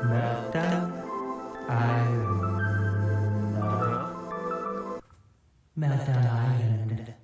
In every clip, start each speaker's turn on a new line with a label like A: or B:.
A: Meltdown Island. Meltdown Island.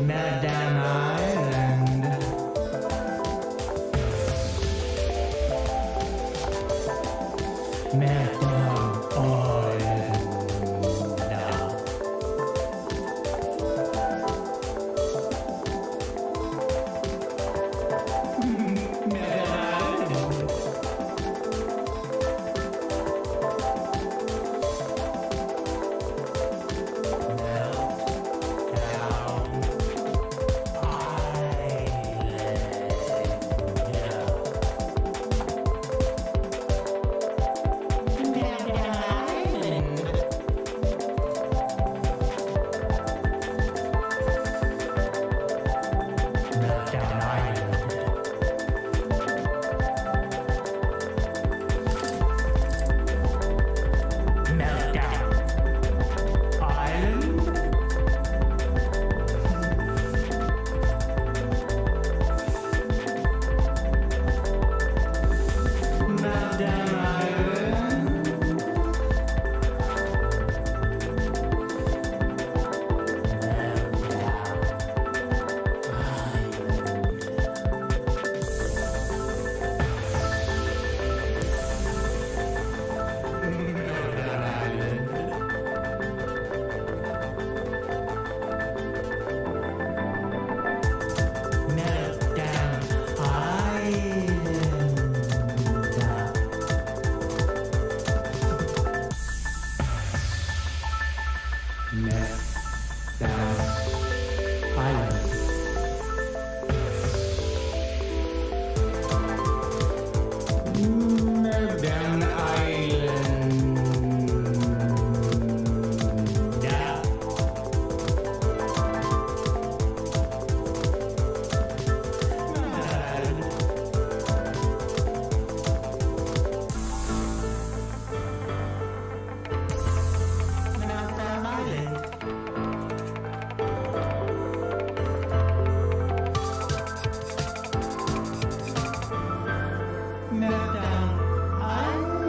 A: Meltdown Island. Meltdown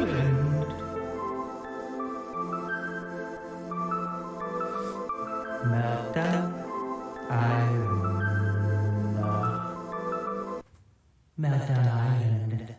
A: Island. Meltdown Island. Meltdown Island.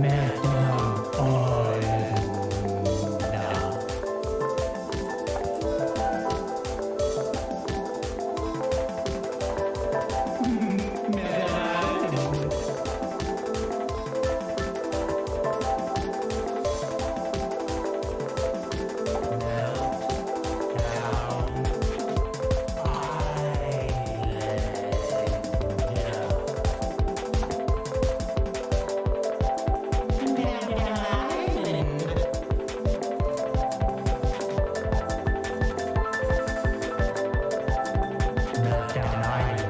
A: Meltdown Island. Meltdown Island.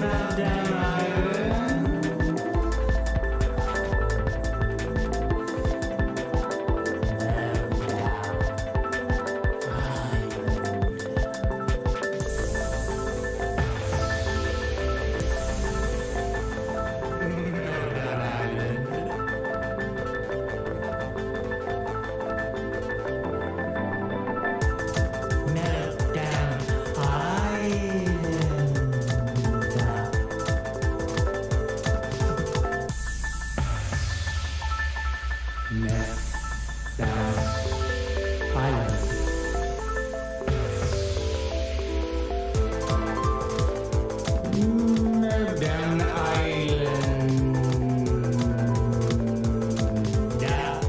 A: Meltdown Island. Meltdown Island. Meltdown Meltdown Island. Yeah.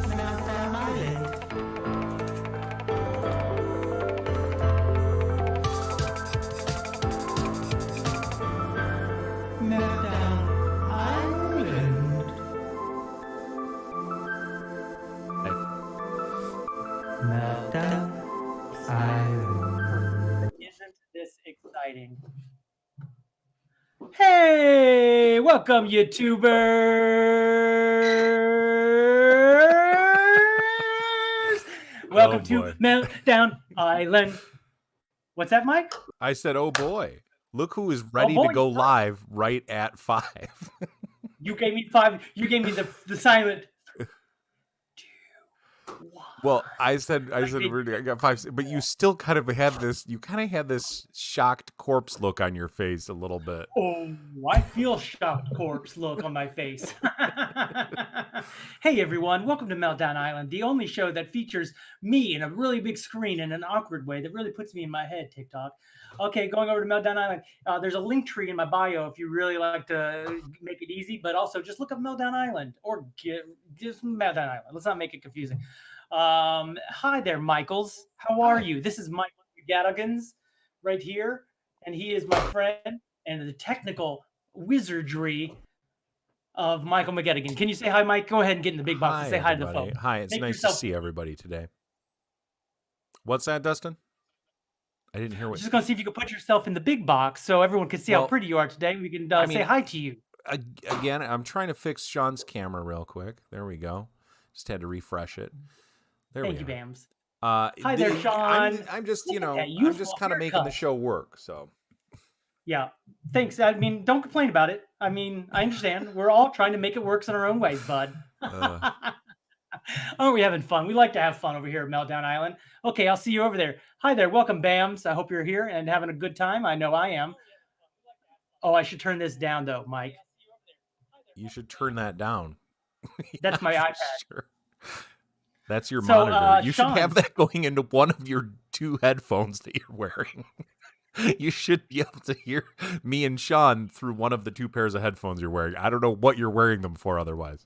A: Meltdown Island. Meltdown Island. Meltdown Island.
B: Isn't this exciting? Hey, welcome YouTubers. Welcome to
C: boy.
B: Meltdown Island. What's that, Mike?
C: I said, oh boy, look who is ready
B: boy,
C: to go
B: huh?
C: live right at 5.
B: You gave me 5. You gave me the silent. 2, 1.
C: Well, I said,
B: mean-
C: really, I got 5, but you still kind of had this shocked corpse look on your face a little bit.
B: Oh, I feel shocked corpse look on my face. Hey everyone, welcome to Meltdown Island, the only show that features me in a really big screen in an awkward way that really puts me in my head, TikTok. Okay, going over to Meltdown Island. There's a link tree in my bio if you really like to make it easy, but also just look up Meltdown Island or just Meltdown Island. Let's not make it confusing. Hi there, Michaels. How are you? This is Mike Gadigans right here, and he is my friend and the technical wizardry of Michael McGettigan. Can you say hi, Mike? Go ahead and get in the big box and say hi to the
C: everybody.
B: phone.
C: Hi, it's
B: Make
C: nice
B: yourself-
C: to see everybody today. What's that, Dustin? I didn't hear
B: I'm
C: what.
B: just going to see if you can put yourself in the big box so everyone can see how
C: Well,
B: pretty you are today. We can
C: I
B: say
C: mean-
B: hi to you.
C: Again, I'm trying to fix Sean's camera real quick. There we go. Just had to refresh it. There
B: Thank
C: we
B: you,
C: are.
B: Bams.
C: Hi
B: there, Sean.
C: I'm just,
B: Look at that
C: I'm
B: youthful
C: just kind of making the
B: haircut.
C: show work. So
B: Yeah. Thanks. I mean, don't complain about it. I mean, I understand. We're all trying to make it work in our own ways, bud. Aren't we having fun? We like to have fun over here at Meltdown Island. Okay, I'll see you over there. Hi there. Welcome, Bams. I hope you're here and having a good time. I know I am. Oh, I should turn this down, though, Mike.
C: you should turn that down.
B: That's my
C: for
B: iPad.
C: Sure. That's your
B: So,
C: monitor. You should
B: Sean.
C: have that going into one of your 2 headphones that you're wearing. You should be able to hear me and Sean through one of the 2 pairs of headphones you're wearing. I don't know what you're wearing them for otherwise.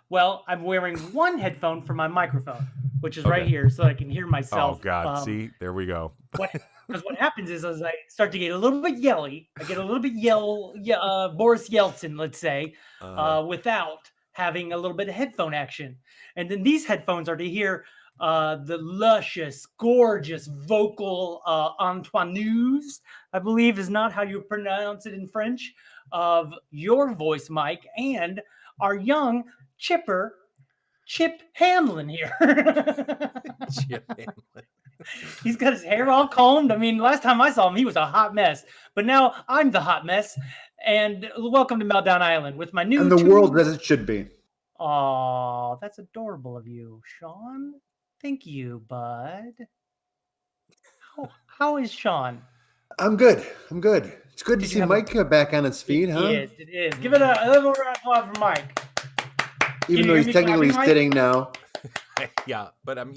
B: Well, I'm wearing one headphone for my microphone, which is right
C: Okay.
B: here, so I can hear myself.
C: Oh, God. See? There we go.
B: Because what happens is, as I start to get a little bit yelly, I get a little bit Boris Yeltsin, let's say, without having a little bit of headphone action. And then these headphones are to hear the luscious, gorgeous vocal Antoineuse, I believe is not how you pronounce it in French, of your voice, Mike, and our young, chipper Chip Hamlin here.
C: Chip Hamlin.
B: He's got his hair all combed. I mean, last time I saw him, he was a hot mess. But now I'm the hot mess. And welcome to Meltdown Island with my new.
D: And the world as it should be.
B: Oh, that's adorable of you, Sean. Thank you, bud. How is Sean?
D: I'm good. It's good to
B: Did you
D: see
B: have
D: Mike back on its feet, huh?
B: It is. Give it a little round of applause for Mike.
D: Even
B: you
D: though
B: hear
D: he's
B: me
D: technically
B: clapping, Mike?
D: sitting now.
C: Yeah, but I'm,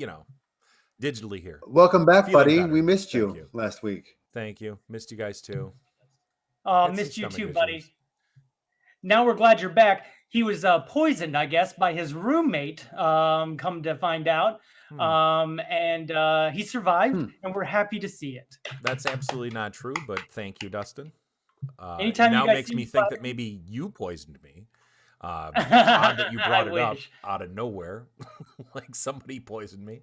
C: digitally here.
D: Welcome back,
C: Feeling
D: buddy.
C: better.
D: We missed
C: Thank
D: you
C: you.
D: last week.
C: Thank you. Missed you guys too.
B: Oh,
C: Had some
B: missed you
C: stomach
B: too, buddy.
C: issues.
B: Now we're glad you're back. He was poisoned, I guess, by his roommate, come to find out. And he survived, and we're happy to see it.
C: That's absolutely not true, but thank you, Dustin.
B: Anytime
C: now
B: you guys
C: makes
B: see
C: me
B: me
C: think
B: fucking-
C: that maybe you poisoned me. Odd that you brought
B: I
C: it up
B: wish.
C: out of nowhere, like somebody poisoned me.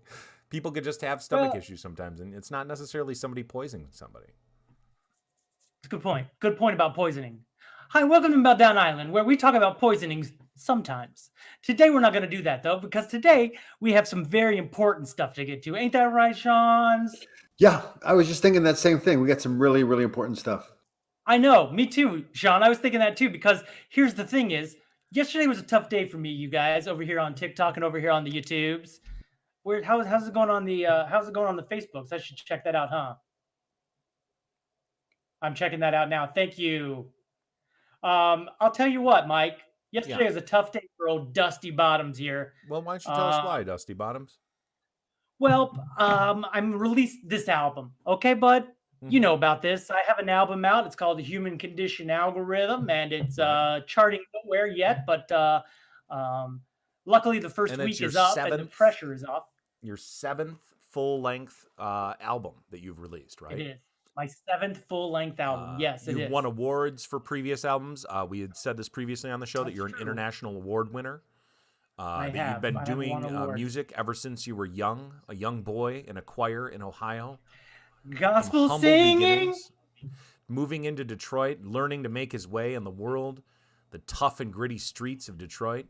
C: People could just have stomach
B: Well-
C: issues sometimes, and it's not necessarily somebody poisoning somebody.
B: It's a good point. Good point about poisoning. Hi, welcome to Meltdown Island, where we talk about poisonings sometimes. Today we're not going to do that though, because today we have some very important stuff to get to. Ain't that right, Sean's?
D: Yeah, I was just thinking that same thing. We got some really, really important stuff.
B: I know, me too, Sean. I was thinking that too, because here's the thing is, yesterday was a tough day for me, you guys, over here on TikTok and over here on the YouTubes. How's it going on the Facebooks? I should check that out, huh? I'm checking that out now. Thank you. I'll tell you what, Mike. Yesterday was a tough day for old Dusty Bottoms here.
C: Well, why don't you tell us why, Dusty Bottoms?
B: Well, I'm released this album, okay, bud? You know about this. I have an album out. It's called The Human Condition Algorithm, and it's charting nowhere yet, but luckily the first
C: And it's
B: week
C: your
B: is up and the
C: seventh-
B: pressure is off.
C: Your 7th full-length album that you've released, right?
B: It is. My 7th full-length album. Yes, it
C: You've
B: is.
C: won awards for previous albums. We had said this previously on the show that
B: That's
C: you're an
B: true.
C: international award winner. That
B: have.
C: you've been
B: I have
C: doing
B: won awards.
C: music ever since you were young, a young boy in a choir in Ohio. From
B: Gospel
C: humble
B: singing.
C: beginnings, moving into Detroit, learning to make his way in the world, the tough and gritty streets of Detroit.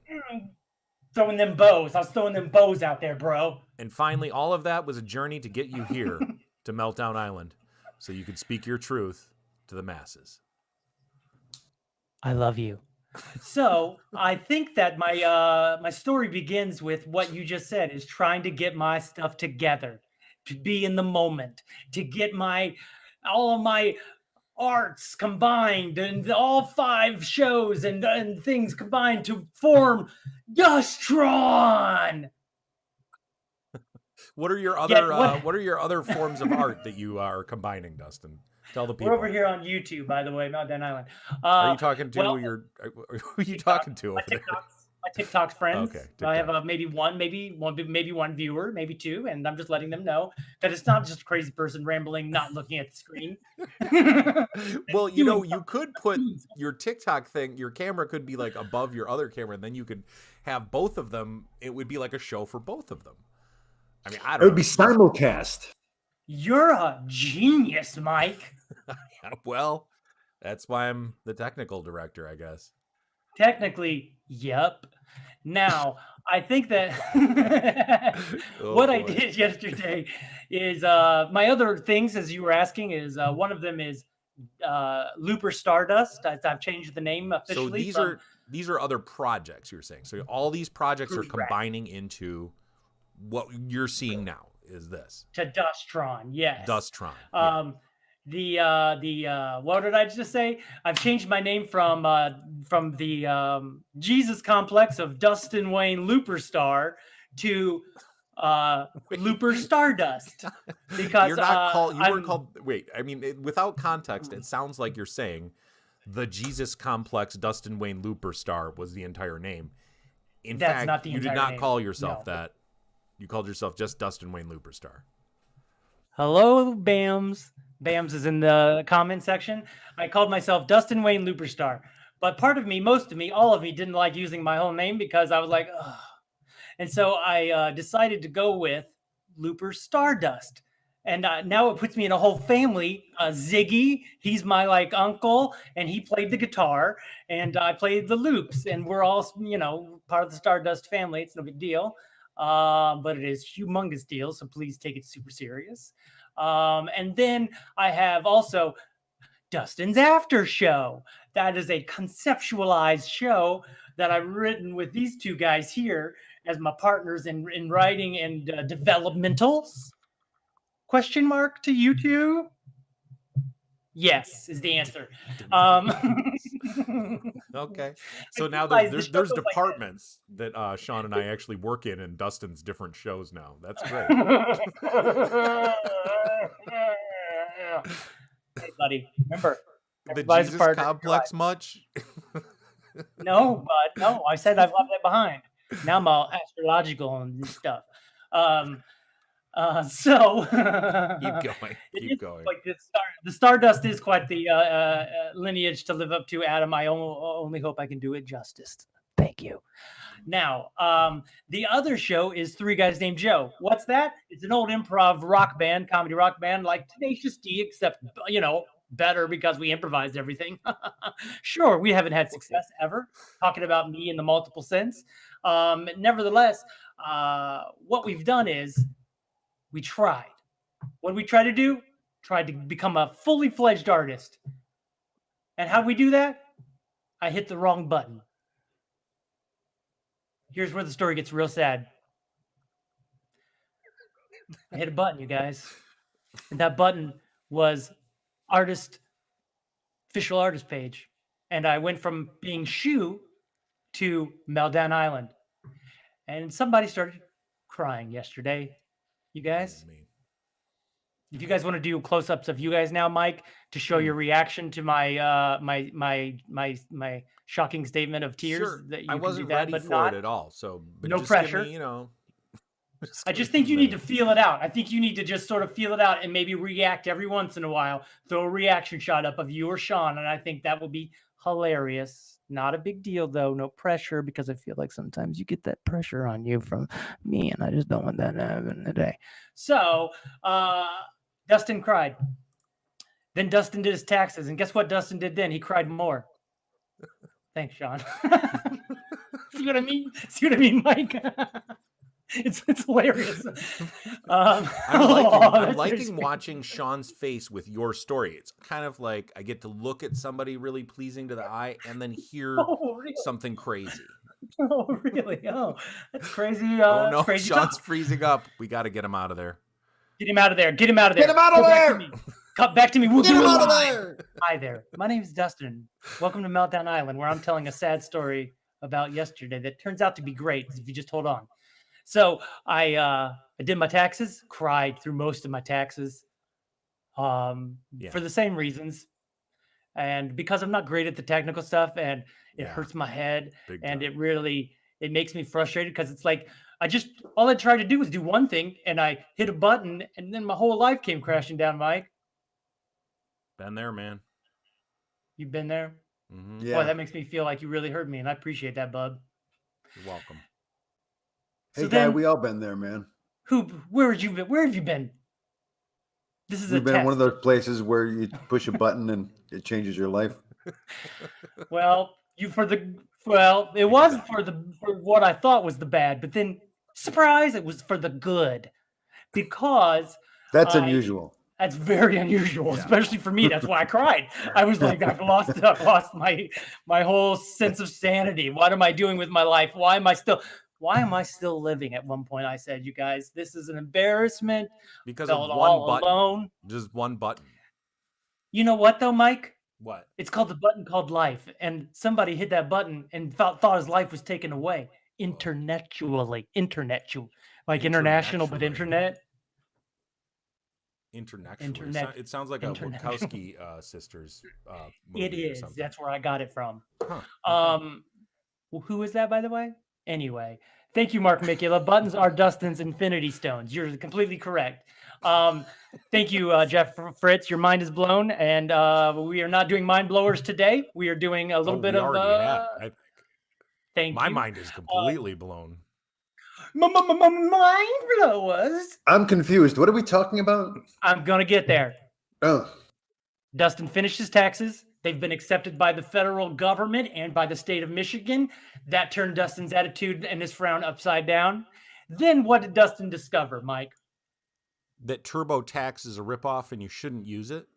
B: Throwing them bows. I was throwing them bows out there, bro.
C: And finally, all of that was a journey to get you here to Meltdown Island so you could speak your truth to the masses.
B: I love you. So I think that my story begins with what you just said, is trying to get my stuff together, to be in the moment, to get all of my arts combined and all 5 shows and things combined to form Dustron.
C: What are your
B: Yeah,
C: other
B: what-
C: what are your other forms of art that you are combining, Dustin? Tell the people.
B: We're over here on YouTube, by the way, Meltdown Island.
C: Are you talking to
B: well,
C: who are you talking to
B: my
C: over there?
B: TikTok's friends.
C: Okay,
B: I have
C: TikTok.
B: maybe one viewer, maybe 2, and I'm just letting them know that it's not just a crazy person rambling, not looking at the screen.
C: Well, you could put your TikTok thing, your camera could be like above your other camera, and then you could have both of them. It would be like a show for both of them. I mean, I
D: It
C: don't
D: would be simulcast.
B: You're a genius, Mike.
C: Well, that's why I'm the technical director, I guess.
B: Technically, yep. Now, I think that
C: Oh,
B: what I
C: boy.
B: did yesterday is my other things, as you were asking, is one of them is Looper Stardust. I've changed the name
C: So
B: officially.
C: these are other projects you're saying. So all these projects are
B: Correct.
C: combining into what you're seeing now is this
B: to Dustron, yes.
C: Dustron. Yeah.
B: The what did I just say? I've changed my name from the Jesus complex of Dustin Wayne Looper Star to Looper Stardust, because
C: You're not called. You
B: I'm-
C: weren't called. Wait, I mean, without context, it sounds like you're saying the Jesus complex Dustin Wayne Looper Star was the entire name. In
B: That's
C: fact,
B: not the
C: you did
B: entire
C: not
B: name.
C: call yourself
B: No.
C: that. You called yourself just Dustin Wayne Looper Star.
B: Hello, Bams. Bams is in the comment section. I called myself Dustin Wayne Looper Star, but part of me, most of me, all of me didn't like using my whole name because I was like, ugh. And so I decided to go with Looper Stardust. And now it puts me in a whole family. Ziggy, he's my like uncle, and he played the guitar, and I played the loops, and we're all part of the Stardust family. It's no big deal, but it is humongous deal. So please take it super serious. And then I have also Dustin's After Show. That is a conceptualized show that I've written with these two guys here as my partners in writing and developmentals. Question mark to you two? Yes, is the answer.
C: Okay. So now
B: realize the
C: there's
B: show goes like
C: departments that Sean and I actually work in Dustin's different shows now. That's great.
B: Hey, buddy, remember,
C: The
B: everybody's a
C: Jesus
B: partner in your
C: complex much?
B: No, bud, no. I said I've left that behind. Now I'm all astrological and stuff. So
C: Keep going. Keep going.
B: Like the Stardust is quite the lineage to live up to, Adam. I only hope I can do it justice. Thank you. Now, the other show is Three Guys Named Joe. What's that? It's an old improv rock band, comedy rock band, like Tenacious D, except better because we improvised everything. Sure, we haven't had success ever talking about me in the multiple sense. Nevertheless, what we've done is we tried. What did we try to do? Tried to become a fully fledged artist. And how we do that? I hit the wrong button. Here's where the story gets real sad. I hit a button, you guys. And that button was official artist page. And I went from being Shu to Meltdown Island. And somebody started crying yesterday. You guys? If you guys want to do close-ups of you guys now, Mike, to show your reaction to my my shocking statement of tears,
C: Sure.
B: that you
C: I
B: can
C: wasn't
B: do that,
C: ready
B: but
C: for
B: not
C: it at all. So but
B: no
C: just
B: pressure.
C: Give me,
B: I just think you need to feel it out. I think you need to just sort of feel it out and maybe react every once in a while. Throw a reaction shot up of you or Sean, and I think that will be hilarious. Not a big deal, though. No pressure, because I feel like sometimes you get that pressure on you from me, and I just don't want that to happen today. So, Dustin cried. Then Dustin did his taxes, and guess what Dustin did then? He cried more. Thanks, Sean. See what I mean? See what I mean, Mike? It's hilarious.
C: I'm liking watching Sean's face with your story. It's kind of like I get to look at somebody really pleasing to the eye and then hear something crazy.
B: Oh, really? Oh, that's crazy.
C: Oh no,
B: crazy
C: Sean's
B: talk.
C: freezing up. We got to get him out of there.
B: Get him out of there. Get him out of there.
D: Get him out of there.
B: Cut back to me. We'll
D: Get
B: do
D: him
B: it
D: out of
B: live.
D: there.
B: Hi there. My name is Dustin. Welcome to Meltdown Island, where I'm telling a sad story about yesterday that turns out to be great if you just hold on. So I did my taxes, cried through most of my taxes for the same reasons. And because I'm not great at the technical stuff and it hurts my head and it makes me frustrated because it's like all I tried to do was do one thing and I hit a button and then my whole life came crashing down, Mike.
C: Been there, man.
B: You've been there?
C: Mm-hmm.
D: Yeah.
B: Boy, that makes me feel like you really heard me and I appreciate that, bub.
C: You're welcome.
D: Hey, guy, we all been there, man.
B: Where have you been? Where have you been? This is
D: We've been in one of those places where you push a button and it changes your life.
B: Well, it was for what I thought was the bad, but then surprise, it was for the good, because
D: that's unusual.
B: That's very unusual, especially for me. That's why I cried. I was like, I've lost my whole sense of sanity. What am I doing with my life? Why am I still living? At one point I said, you guys, this is an embarrassment.
C: Because
B: Felt
C: of one
B: all
C: button.
B: alone.
C: Just one button.
B: You know what though, Mike?
C: What?
B: It's called the button called life. And somebody hit that button and thought his life was taken away. International, like international, but internet.
C: International. It sounds like a Wachowski sisters movie.
B: It is. That's where I got it from.
C: Huh.
B: Well, who is that, by the way? Anyway, thank you, Mark Mikula. Buttons are Dustin's Infinity Stones. You're completely correct. Thank you, Jeff Fritz. Your mind is blown, and we are not doing mind blowers today. We are doing a little bit of.
C: I think.
B: Thank
C: My
B: you.
C: mind is completely blown.
B: Mind blowers.
D: I'm confused. What are we talking about?
B: I'm gonna get there.
D: Oh,
B: Dustin finished his taxes. They've been accepted by the federal government and by the state of Michigan. That turned Dustin's attitude and his frown upside down. Then what did Dustin discover, Mike?
C: That TurboTax is a ripoff and you shouldn't use it.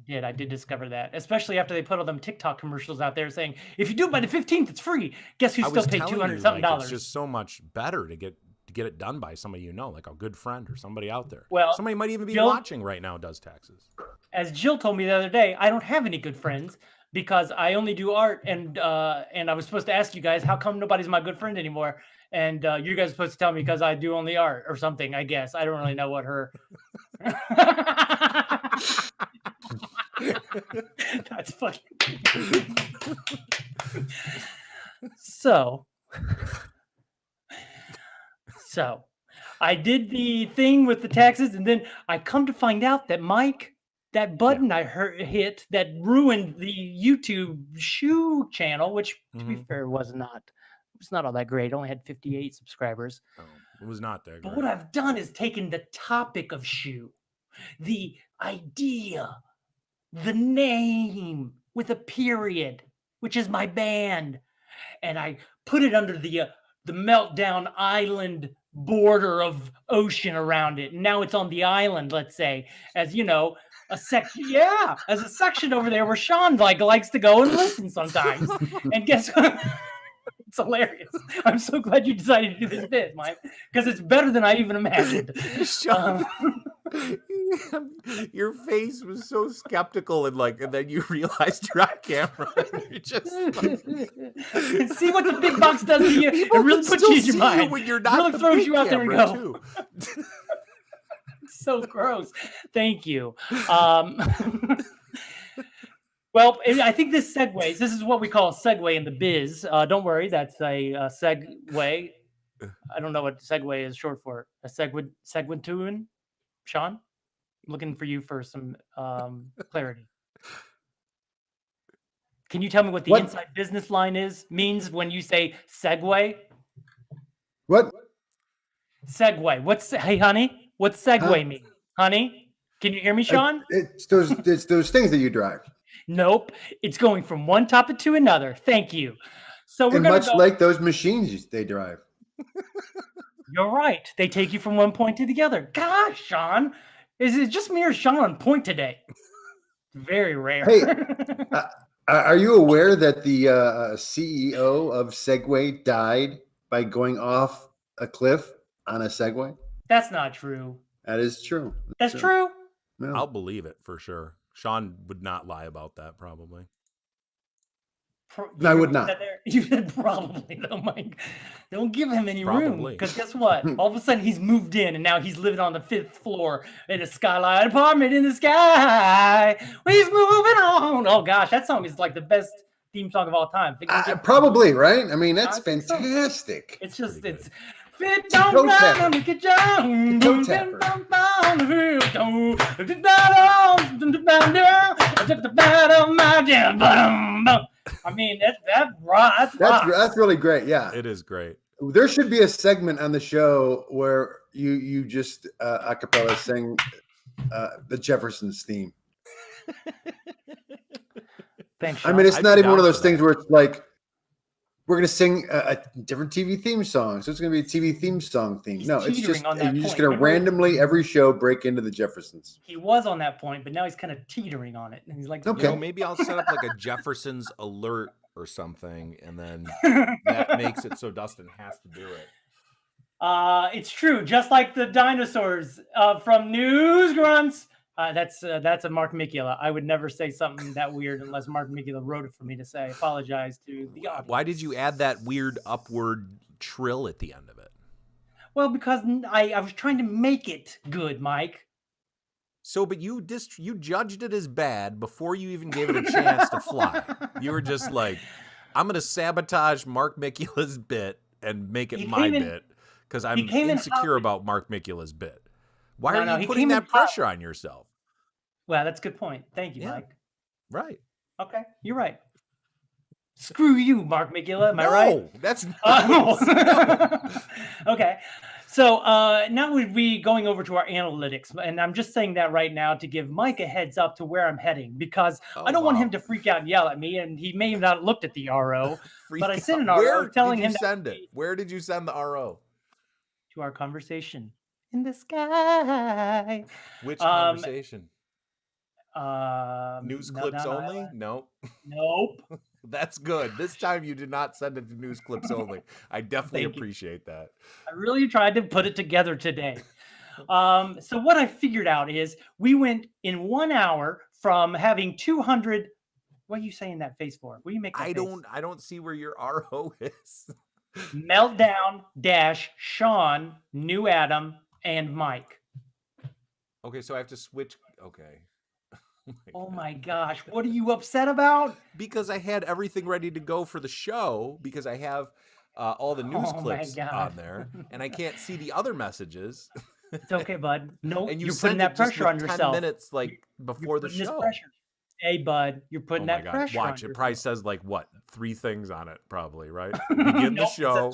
B: I did discover that, especially after they put all them TikTok commercials out there saying, if you do it by the 15th, it's free. Guess who still paid $200-something?
C: It's just so much better to get it done by somebody you know, like a good friend or somebody out there.
B: Well,
C: somebody might even be
B: Jill,
C: watching right now does taxes.
B: As Jill told me the other day, I don't have any good friends because I only do art, and I was supposed to ask you guys, how come nobody's my good friend anymore? And you guys are supposed to tell me because I do only art or something, I guess. I don't really know what her... That's funny. So I did the thing with the taxes, and then I come to find out that Mike, that button I hit that ruined the YouTube shoe channel, which to be fair was not all that great. It only had 58 subscribers.
C: Oh, it was not that great.
B: But what I've done is taken the topic of shoe, the idea, the name with a period, which is my band, and I put it under the Meltdown Island border of ocean around it. And now it's on the island, let's say, as you know, a section. Yeah, as a section over there where Sean likes to go and listen sometimes. And guess what? It's hilarious. I'm so glad you decided to do this bit, Mike, because it's better than I even imagined.
C: Sean, your face was so skeptical and then you realized you're on camera. You're just
B: see what the big box does to you. It really puts you in your mind.
C: When you're not,
B: really throws you out there and go.
C: Too.
B: It's so gross. Thank you. Well, I think this segues. This is what we call a segue in the biz. Don't worry, that's a segue. I don't know what segue is short for. A seguituin? Sean? I'm looking for you for some clarity. Can you tell me what the inside business line means when you say segue?
D: what?
B: Segue. Hey, honey? What's segue mean? Honey? Can you hear me, Sean?
D: It's those things that you drive.
B: Nope. It's going from one topic to another. Thank you. So we're
D: much like those machines they drive.
B: You're right. They take you from one point to the other. Gosh, Sean. Is it just me or Sean on point today? Very rare.
D: Hey, are you aware that the CEO of Segway died by going off a cliff on a Segway?
B: That's not true.
D: That is true.
B: That's true.
D: No.
C: I'll believe it for sure. Sean would not lie about that, probably.
D: I would not.
B: You said probably, though, Mike. Don't give him any room. Because guess what? All of a sudden, he's moved in, and now he's living on the 5th floor in a skyline apartment in the sky. He's moving on. Oh, gosh, that song is like the best theme song of all time.
D: Probably, right? I mean, that's fantastic.
B: So. It's just, it's... Fit don't run, make it jump. I mean, that's
D: really great. Yeah,
C: it is great.
D: There should be a segment on the show where you just a cappella sing the Jeffersons theme.
B: Thanks,
D: Sean. I mean, it's not even one of those things where it's like we're going to sing a different TV theme song, so it's going to be a TV theme song theme. No, it's just you're just going to randomly every show break into the Jeffersons.
B: He was on that point, but now he's kind of teetering on it, and he's like,
C: okay, maybe I'll set up like a Jeffersons alert or something, and then that makes it so Dustin has to do it.
B: It's true, just like the dinosaurs from News Grunts. That's a Mark Mikula. I would never say something that weird unless Mark Mikula wrote it for me to say. I apologize to the audience.
C: Why did you add that weird upward trill at the end of it?
B: Well, because I was trying to make it good, Mike.
C: So, but you judged it as bad before you even gave it a chance to fly. You were just like, I'm going to sabotage Mark Mikula's bit and make it my bit because I'm insecure about Mark Mikula's bit. Why are you putting that pressure on yourself?
B: Well, that's a good point. Thank you, Mike.
C: Right.
B: Okay, you're right. Screw you, Mark Migula. Am I right?
C: No, that's
B: Oh.
C: nice.
B: Okay. So now we'd be going over to our analytics, and I'm just saying that right now to give Mike a heads up to where I'm heading, because I don't want him to freak out and yell at me, and he may have not looked at the RO, but I sent an RO telling him
C: send it. Where did you send the RO?
B: To our conversation in the sky.
C: Which conversation? News clips
B: Meltdown
C: only?
B: Island.
C: Nope.
B: Nope.
C: That's good. This time you did not send it to news clips only. I definitely appreciate that.
B: I really tried to put it together today. So what I figured out is we went in 1 hour from having 200. What are you saying that face for? What do you make that face?
C: I don't see where your RO is.
B: Meltdown - Sean, New Adam, and Mike.
C: Okay, so I have to switch. Okay.
B: Oh my gosh, what are you upset about?
C: Because I had everything ready to go for the show, because I have all the news clips on there, and I can't see the other messages.
B: It's okay, bud. No,
C: and
B: you're putting that pressure on yourself.
C: 10 minutes before the show.
B: Hey, bud, you're putting that pressure on yourself.
C: Watch, it probably says 3 things on it, probably, right? Begin the show,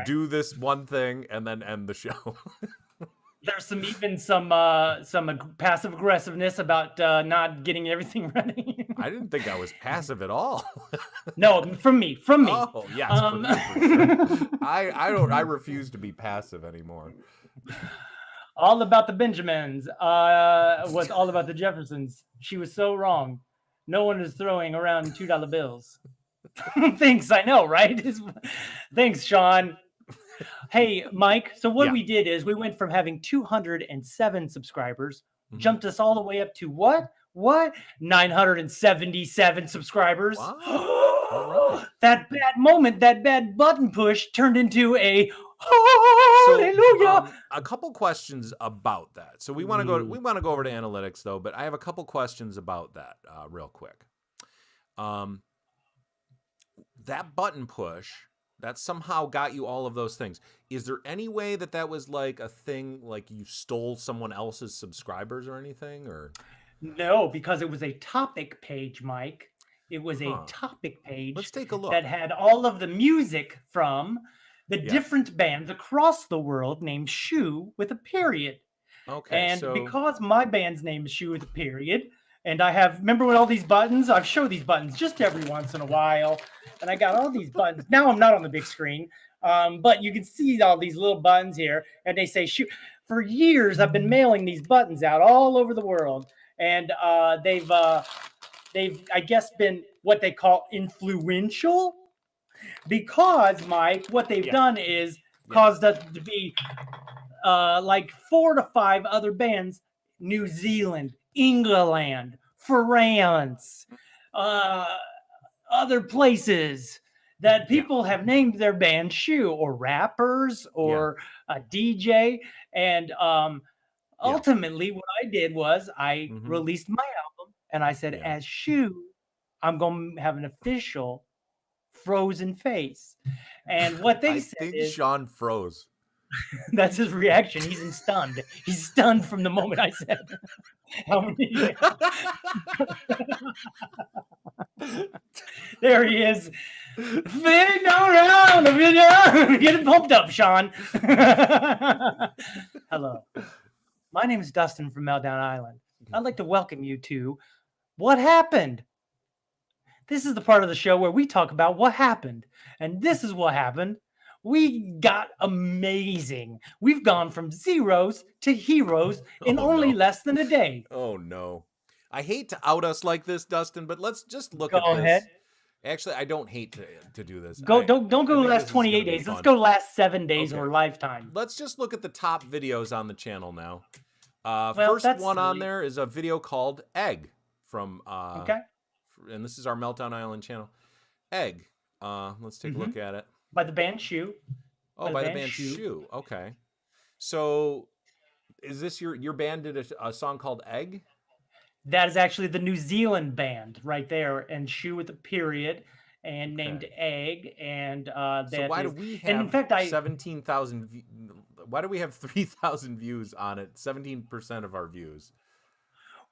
C: do this one thing, and then end the show.
B: There's some passive aggressiveness about not getting everything ready.
C: I didn't think I was passive at all.
B: No, from me.
C: Oh, yes, from you, for sure. I refuse to be passive anymore.
B: All About the Benjamins was all about the Jeffersons. She was so wrong. No one is throwing around $2 bills. Thanks, I know, right? Thanks, Sean. Hey, Mike. So what we did is we went from having 207 subscribers, jumped us all the way up to what? 977 subscribers.
C: Wow. All right.
B: That bad moment, that bad button push turned into a hallelujah.
C: So, a couple questions about that. So we want to go over to analytics though, but I have a couple questions about that real quick. That button push that somehow got you all of those things. Is there any way that was like a thing, like you stole someone else's subscribers or anything, or?
B: No, because it was a topic page, Mike. It was a topic page.
C: Let's take a look.
B: That had all of the music from the different bands across the world named Shoe with a period.
C: Okay.
B: And because my band's name is Shoe with a period, and remember when all these buttons? I've showed these buttons just every once in a while. And I got all these buttons. Now I'm not on the big screen, but you can see all these little buttons here. And they say Shoe. For years, I've been mailing these buttons out all over the world. And they've I guess been what they call influential, because Mike, what they've done is caused us to be like 4 to 5 other bands: New Zealand, England, France, other places that people have named their band Shoe, or rappers, or a DJ. And ultimately what I did was I released my album, and I said, as Shoe, I'm going to have an official frozen face. And what they said is
C: Sean froze.
B: That's his reaction. He's stunned. He's stunned from the moment I said how many. There he is. Spinning around. Get it pumped up, Sean. Hello. My name is Dustin from Meltdown Island. I'd like to welcome you to What Happened. This is the part of the show where we talk about what happened. And this is what happened. We got amazing. We've gone from zeros to heroes in only less than a day.
C: Oh, no. I hate to out us like this, Dustin, but let's just look at this.
B: Go ahead.
C: Actually, I don't hate to do this.
B: Don't go last 28 days. Let's go last 7 days or lifetime.
C: Let's just look at the top videos on the channel now. First one on there is a video called Egg from and this is our Meltdown Island channel. Egg. Let's take a look at it.
B: By the band Shoe.
C: Oh, by the band Shoe. Okay. So is this your band did a song called Egg?
B: That is actually the New Zealand band right there, and Shoe with a period, and named Egg. And
C: so why do we have, in fact, 17,000? Why do we have 3,000 views on it? 17% of our views.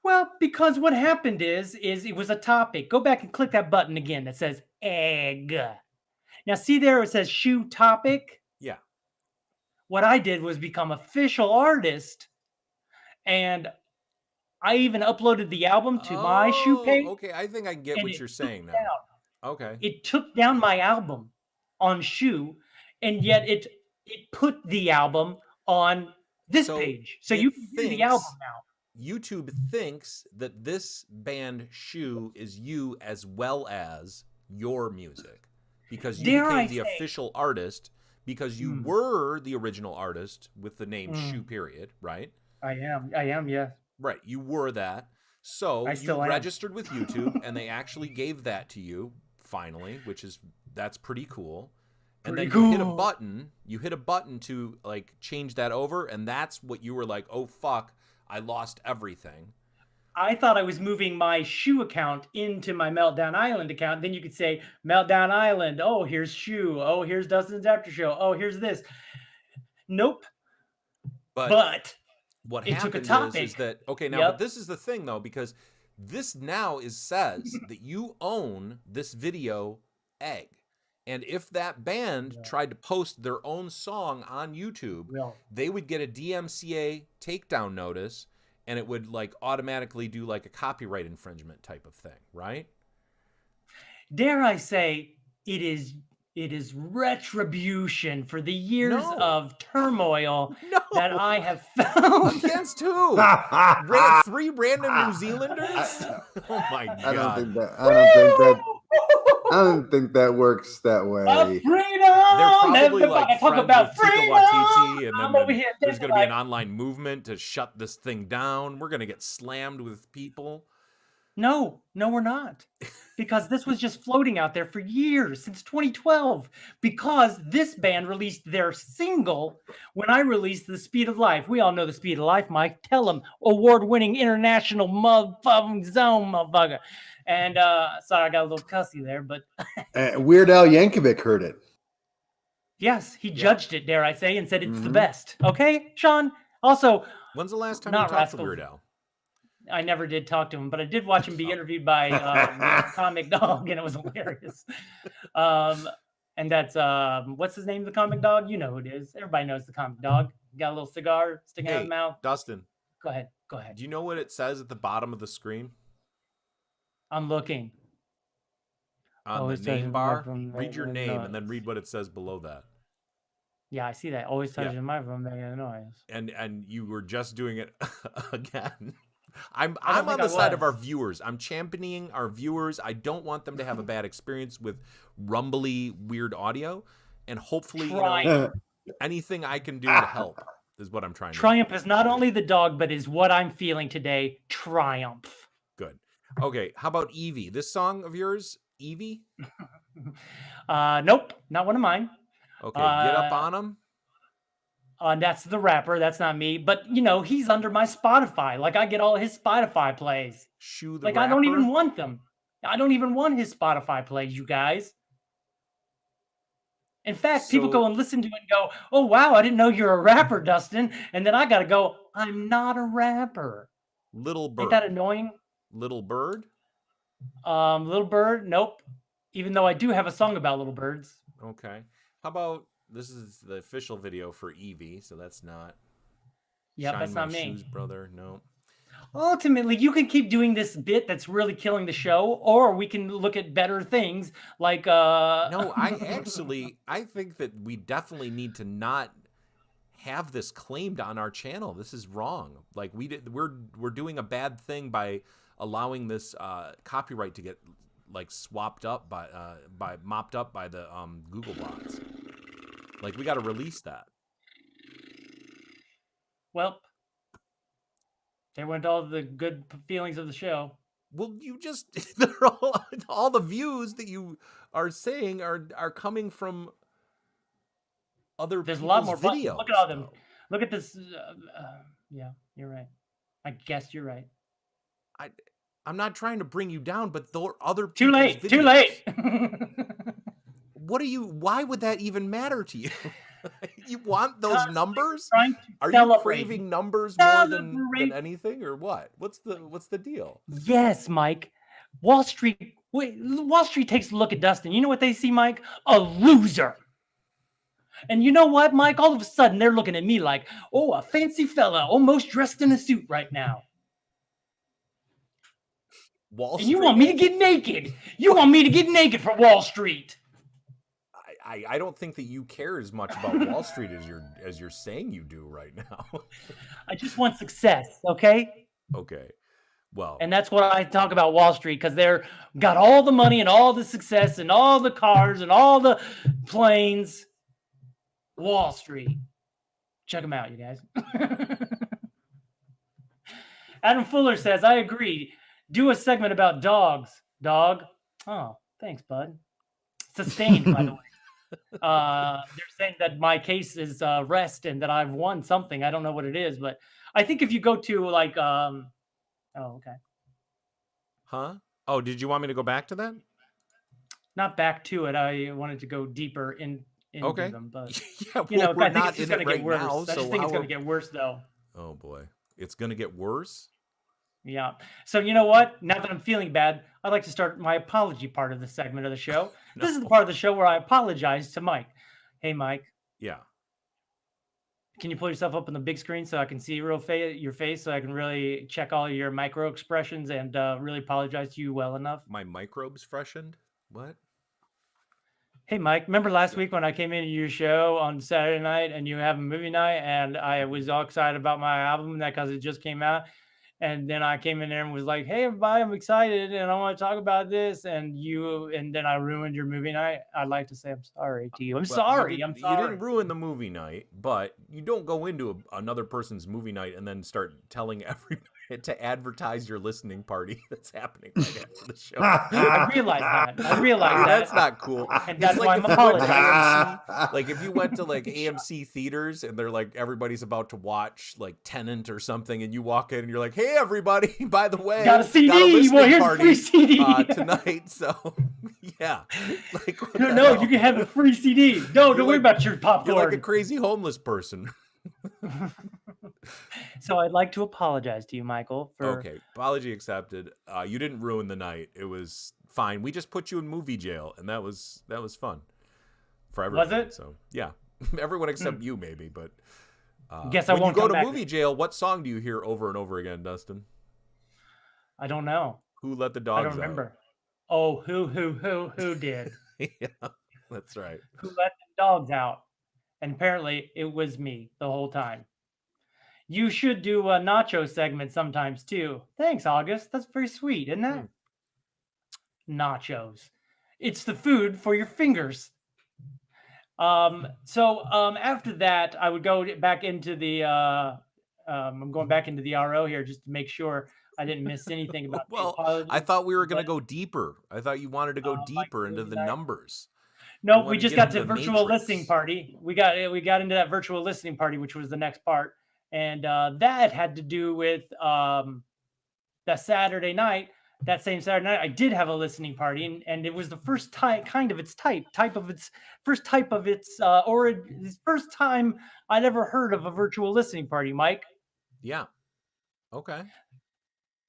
B: Well, because what happened is it was a topic. Go back and click that button again that says egg. Now, see there it says shoe topic?
C: Yeah.
B: What I did was become official artist, and I even uploaded the album to my shoe page.
C: Okay. I think I get
B: and
C: what
B: it
C: you're
B: took
C: saying now.
B: down-
C: Okay.
B: It took down my album on shoe, and yet it put the album on this
C: So
B: page. So
C: it
B: you can hear the album
C: thinks-
B: now.
C: YouTube thinks that this band Shoe is you as well as your music because you
B: Dare I
C: became the
B: say-
C: official artist because you were the original artist with the name Shoe period, right?
B: I am, yes.
C: Right, you were that. So
B: I
C: you
B: still am.
C: registered with YouTube and they actually gave that to you finally, that's pretty cool. And
B: Pretty
C: then you hit a
B: cool.
C: button, to like change that over, and that's what you were like, "Oh fuck, I lost everything."
B: I thought I was moving my shoe account into my Meltdown Island account. Then you could say Meltdown Island. Oh, here's shoe. Oh, here's Dustin's after show. Oh, here's this. Nope. But
C: What
B: it took a
C: happened is
B: topic.
C: that okay now, but this is the thing though, because this now says that you own this video egg, and if that band tried to post their own song on YouTube, they would get a DMCA takedown notice, and it would like automatically do like a copyright infringement type of thing, right?
B: Dare I say it is retribution for the years of turmoil that I have found.
C: Against who? 3 random New Zealanders? Oh my god!
D: I don't think that works that way.
B: Freedom!
C: They're probably
B: Everybody
C: like
B: talk
C: friends
B: about
C: with Tika
B: freedom!
C: Waititi, and
B: I'm
C: then
B: over here
C: there's
B: thinking
C: going to be an
B: like-
C: online movement to shut this thing down. We're going to get slammed with people.
B: No, we're not. Because this was just floating out there for years, since 2012. Because this band released their single when I released The Speed of Life. We all know The Speed of Life, Mike. Tell them. Award-winning international motherfucking zone, motherfucker. And sorry, I got a little cussy there, but
D: Weird Al Yankovic heard it.
B: yes, he judged it, dare I say, and said it's the best. Okay, Sean? Also,
C: when's the last time you
B: not
C: talked to
B: Rascal.
C: Weird Al?
B: I never did talk to him, but I did watch him be interviewed by Comic Dog, and it was hilarious. And that's what's his name? The Comic Dog. You know who it is. Everybody knows the Comic Dog. Got a little cigar sticking out of his mouth.
C: Dustin.
B: Go ahead. Go ahead.
C: Do you know what it says at the bottom of the screen
B: I'm looking.
C: on
B: It
C: the
B: says
C: name bar?
B: from
C: Read your
B: the
C: name and then
B: notes.
C: read what it says below that.
B: Yeah, I see that. Always touches
C: Yeah.
B: the microphone, making a noise.
C: And you were just doing it again. I'm
B: I don't
C: on
B: think
C: the
B: I
C: side of our
B: was.
C: viewers. I'm championing our viewers. I don't want them to have a bad experience with rumbly, weird audio. And hopefully, anything I can do to help is what I'm trying to do.
B: Triumph is not only the dog, but is what I'm feeling today. Triumph.
C: Good. Okay, how about Evie? This song of yours, Evie?
B: Nope, not one of mine.
C: Okay, get up on him.
B: That's the rapper. That's not me. But you know, he's under my Spotify. Like I get all his Spotify plays.
C: Shoe the
B: Like
C: rapper.
B: I don't even want them. I don't even want his Spotify plays, you guys. In fact, people go and listen to it and go, "Oh wow, I didn't know you're a rapper, Dustin." And then I gotta go, "I'm not a rapper."
C: Little Bird.
B: Ain't that annoying?
C: Little Bird?
B: Little Bird. Nope. Even though I do have a song about little birds.
C: Okay. How about this is the official video for Evie, so that's not.
B: Yep,
C: Shine
B: that's
C: My
B: not me.
C: Shoes, brother. No.
B: Ultimately, you can keep doing this bit that's really killing the show, or we can look at better things like
C: No, I think that we definitely need to not have this claimed on our channel. This is wrong. Like we're doing a bad thing by allowing this copyright to get like swapped up by mopped up by the Google bots. Like we got to release that.
B: Well, there went all the good feelings of the show.
C: Well, you just all the views that you are saying are coming from other
B: There's a lot
C: people's
B: more
C: videos.
B: Look at all them.
C: though.
B: Look at this. Yeah, you're right. I guess you're right.
C: I'm not trying to bring you down, but there are other
B: Too late.
C: people's
B: Too
C: videos.
B: late.
C: Why would that even matter to you? You want those numbers?
B: Trying to
C: Are you
B: celebrate.
C: craving numbers more than than anything, or what? What's the deal?
B: Yes, Mike. Wall Street takes a look at Dustin. You know what they see, Mike? A loser. And you know what, Mike? All of a sudden, they're looking at me like, oh, a fancy fella, almost dressed in a suit right now.
C: Wall
B: And
C: Street.
B: you want me to get naked? You want me to get naked for Wall Street?
C: I don't think that you care as much about Wall Street as you're saying you do right now.
B: I just want success, okay?
C: Okay. Well,
B: and that's what I talk about Wall Street, because they're got all the money and all the success and all the cars and all the planes. Wall Street. Check them out, you guys. Adam Fuller says, I agree. Do a segment about dogs. Dog. Oh, thanks, bud. Sustained, by the way. They're saying that my case is rest and that I've won something. I don't know what it is, but I think if you go to like, oh, okay.
C: Huh? Oh, did you want me to go back to that?
B: Not back to it. I wanted to go deeper into
C: Okay.
B: them, but
C: Yeah,
B: you know,
C: we're
B: I think
C: not
B: it's just
C: in
B: going
C: it
B: to get
C: right
B: worse.
C: now.
B: I just think it's going to get worse, though.
C: Oh boy, it's going to get worse.
B: Yeah. So you know what? Now that I'm feeling bad, I'd like to start my apology part of the segment of the show.
C: No.
B: This is the part of the show where I apologize to Mike. Hey, Mike.
C: Yeah.
B: Can you pull yourself up on the big screen so I can see your face, so I can really check all your micro expressions and really apologize to you well enough?
C: My microbes freshened? What?
B: Hey, Mike, remember last week when I came into your show on Saturday night and you have a movie night and I was all excited about my album because it just came out? And then I came in there and was like, hey, everybody, I'm excited and I want to talk about this. And then I ruined your movie night. I'd like to say I'm sorry to you. I'm sorry.
C: You didn't ruin the movie night, but you don't go into another person's movie night and then start telling everybody to advertise your listening party that's happening right after the show.
B: I realize that.
C: That's not cool.
B: And that's why I'm
C: if you went to
B: apologizing.
C: AMC, like if you went to like AMC theaters and they're like everybody's about to watch like Tenet or something, and you walk in and you're like, "Hey, everybody! By the way,
B: got a CD. Well, here's a free CD
C: tonight." So yeah, like
B: no, you can have a free CD. No, don't worry about your popcorn.
C: You're like a crazy homeless person.
B: So I'd like to apologize to you, Michael.
C: Okay, apology accepted. You didn't ruin the night. It was fine. We just put you in movie jail, and that was fun for everyone.
B: Was it?
C: So yeah, everyone except you, maybe. But
B: guess I won't
C: when you go
B: come
C: to
B: back.
C: movie jail, what song do you hear over and over again, Dustin?
B: I don't know.
C: Who let the dogs out?
B: I don't remember. Oh, who did?
C: Yeah, that's right.
B: Who let the dogs out? And apparently it was me the whole time. You should do a nacho segment sometimes too. Thanks, August. That's very sweet, isn't that? Nachos. It's the food for your fingers. So after that, I would go back into the I'm going back into the RO here just to make sure I didn't miss anything about
C: well, I thought we were going to go deeper. I thought you wanted to go deeper into the numbers.
B: No, we just got to virtual listening party. We got into that virtual listening party, which was the next part. And that had to do with that Saturday night. That same Saturday night, I did have a listening party, and it was the first time, first time I'd ever heard of a virtual listening party, Mike.
C: Yeah. Okay.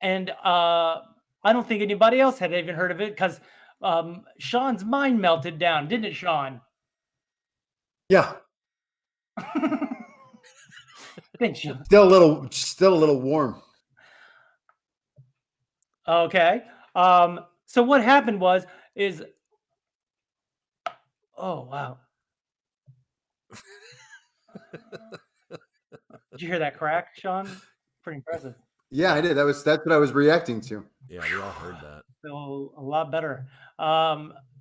B: And I don't think anybody else had even heard of it because Sean's mind melted down, didn't it, Sean?
D: Yeah.
B: Thanks, Sean.
D: Still a little warm.
B: Okay. So what happened is oh wow. Did you hear that crack, Sean? Pretty impressive.
D: Yeah, I did. That's what I was reacting to.
C: Yeah, we all heard that.
B: So a lot better.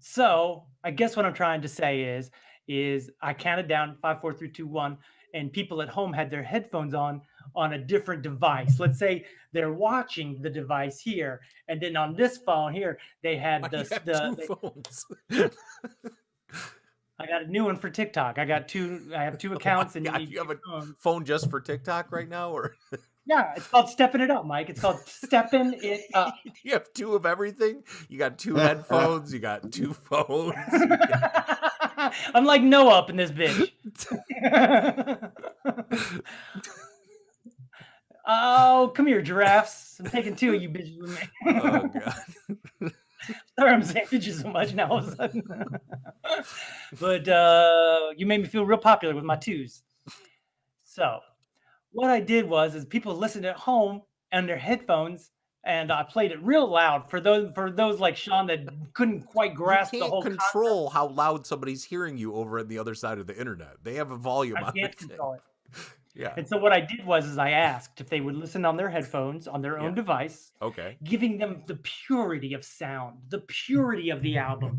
B: So I guess what I'm trying to say is I counted down 5, 4, 3, 2, 1, and people at home had their headphones on a different device. Let's say they're watching the device here, and then on this phone here, they had
C: two phones.
B: I got a new one for TikTok. I have two accounts, and
C: you have a phone just for TikTok right now, or?
B: Yeah, it's called Stepping It Up, Mike. It's called Stepping It Up.
C: You have two of everything? You got two headphones, you got two phones.
B: I'm like no up in this bitch. Oh, come here, giraffes. I'm taking 2 of you bitches with me.
C: Oh god.
B: Sorry I'm saying bitches so much now all of a sudden. But you made me feel real popular with my 2s. So what I did is people listened at home on their headphones, and I played it real loud for those like Sean that couldn't quite grasp
C: You
B: the
C: can't
B: whole
C: control how loud somebody's hearing you over on the other side of the internet. They have a volume
B: concept.
C: on
B: I
C: their
B: can't
C: thing.
B: control it.
C: Yeah.
B: And so what I did is I asked if they would listen on their headphones on their own device,
C: Okay.
B: giving them the purity of sound, the purity of the album.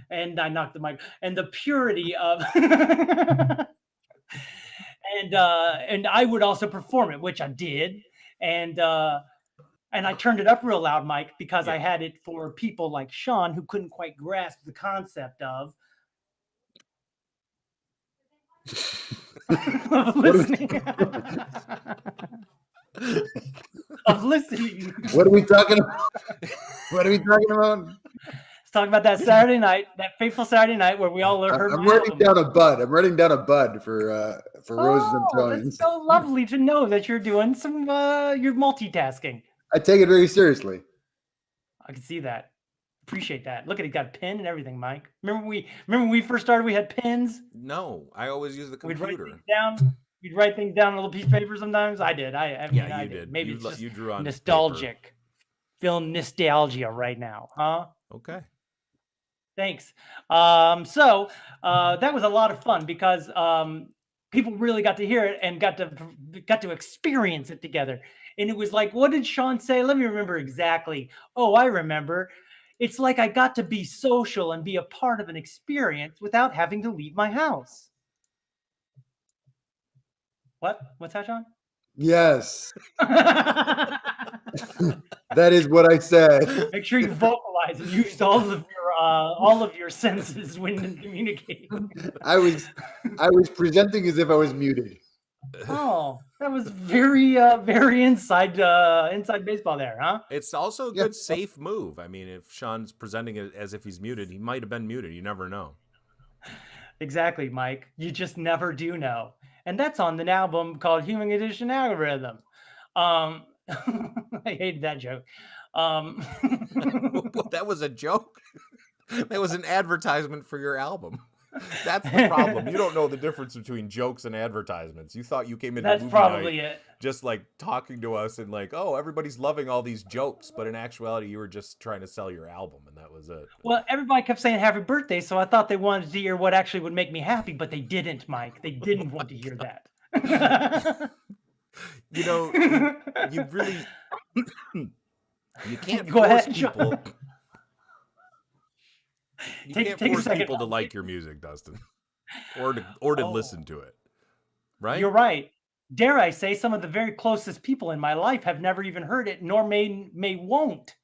B: And I knocked the mic, and the purity of and I would also perform it, which I did. And I turned it up real loud, Mike, because I had it for people like Sean who couldn't quite grasp the concept of listening. Of listening.
D: What are we talking about? What are we talking about?
B: Let's talk about that Saturday night, that fateful Saturday night where we all heard
D: I'm
B: my
D: writing
B: album.
D: down a bud. I'm writing down a bud for Roses and Thrones.
B: It's so lovely to know that you're doing some you're multitasking.
D: I take it very seriously.
B: I can see that. Appreciate that. Look at it, got a pen and everything, Mike. Remember when we first started, we had pens?
C: No, I always use the computer.
B: We'd write things down. You'd write things down on a little piece of paper sometimes. I did. I mean, I
C: did.
B: Maybe
C: you,
B: it's just
C: you drew on
B: nostalgic.
C: paper.
B: Feeling nostalgia right now, huh?
C: Okay.
B: Thanks. So that was a lot of fun because people really got to hear it and got to experience it together. And it was like, what did Sean say? Let me remember exactly. Oh, I remember. It's like I got to be social and be a part of an experience without having to leave my house. What? What's that, Sean?
D: Yes. That is what I said.
B: Make sure you vocalize and use all of your senses when communicating.
D: I was presenting as if I was muted.
B: Oh, that was very very inside baseball there, huh?
C: It's also a good safe move. I mean, if Sean's presenting it as if he's muted, he might have been muted. You never know.
B: Exactly, Mike. You just never do know. And that's on the album called Human Edition Algorithm. I hated that joke.
C: That was a joke. That was an advertisement for your album. That's the problem. You don't know the difference between jokes and advertisements. You thought you came into
B: That's
C: movie
B: probably
C: night
B: it.
C: just like talking to us and like, oh, everybody's loving all these jokes, but in actuality, you were just trying to sell your album, and that was it.
B: Well, everybody kept saying happy birthday, so I thought they wanted to hear what actually would make me happy, but they didn't, Mike. They didn't want to hear that.
C: You know, you really you can't
B: Go
C: force
B: ahead,
C: people. You can't
B: take a
C: force
B: second.
C: people to like your music, Dustin, or to listen to it. Right?
B: You're right. Dare I say, some of the very closest people in my life have never even heard it, nor may won't.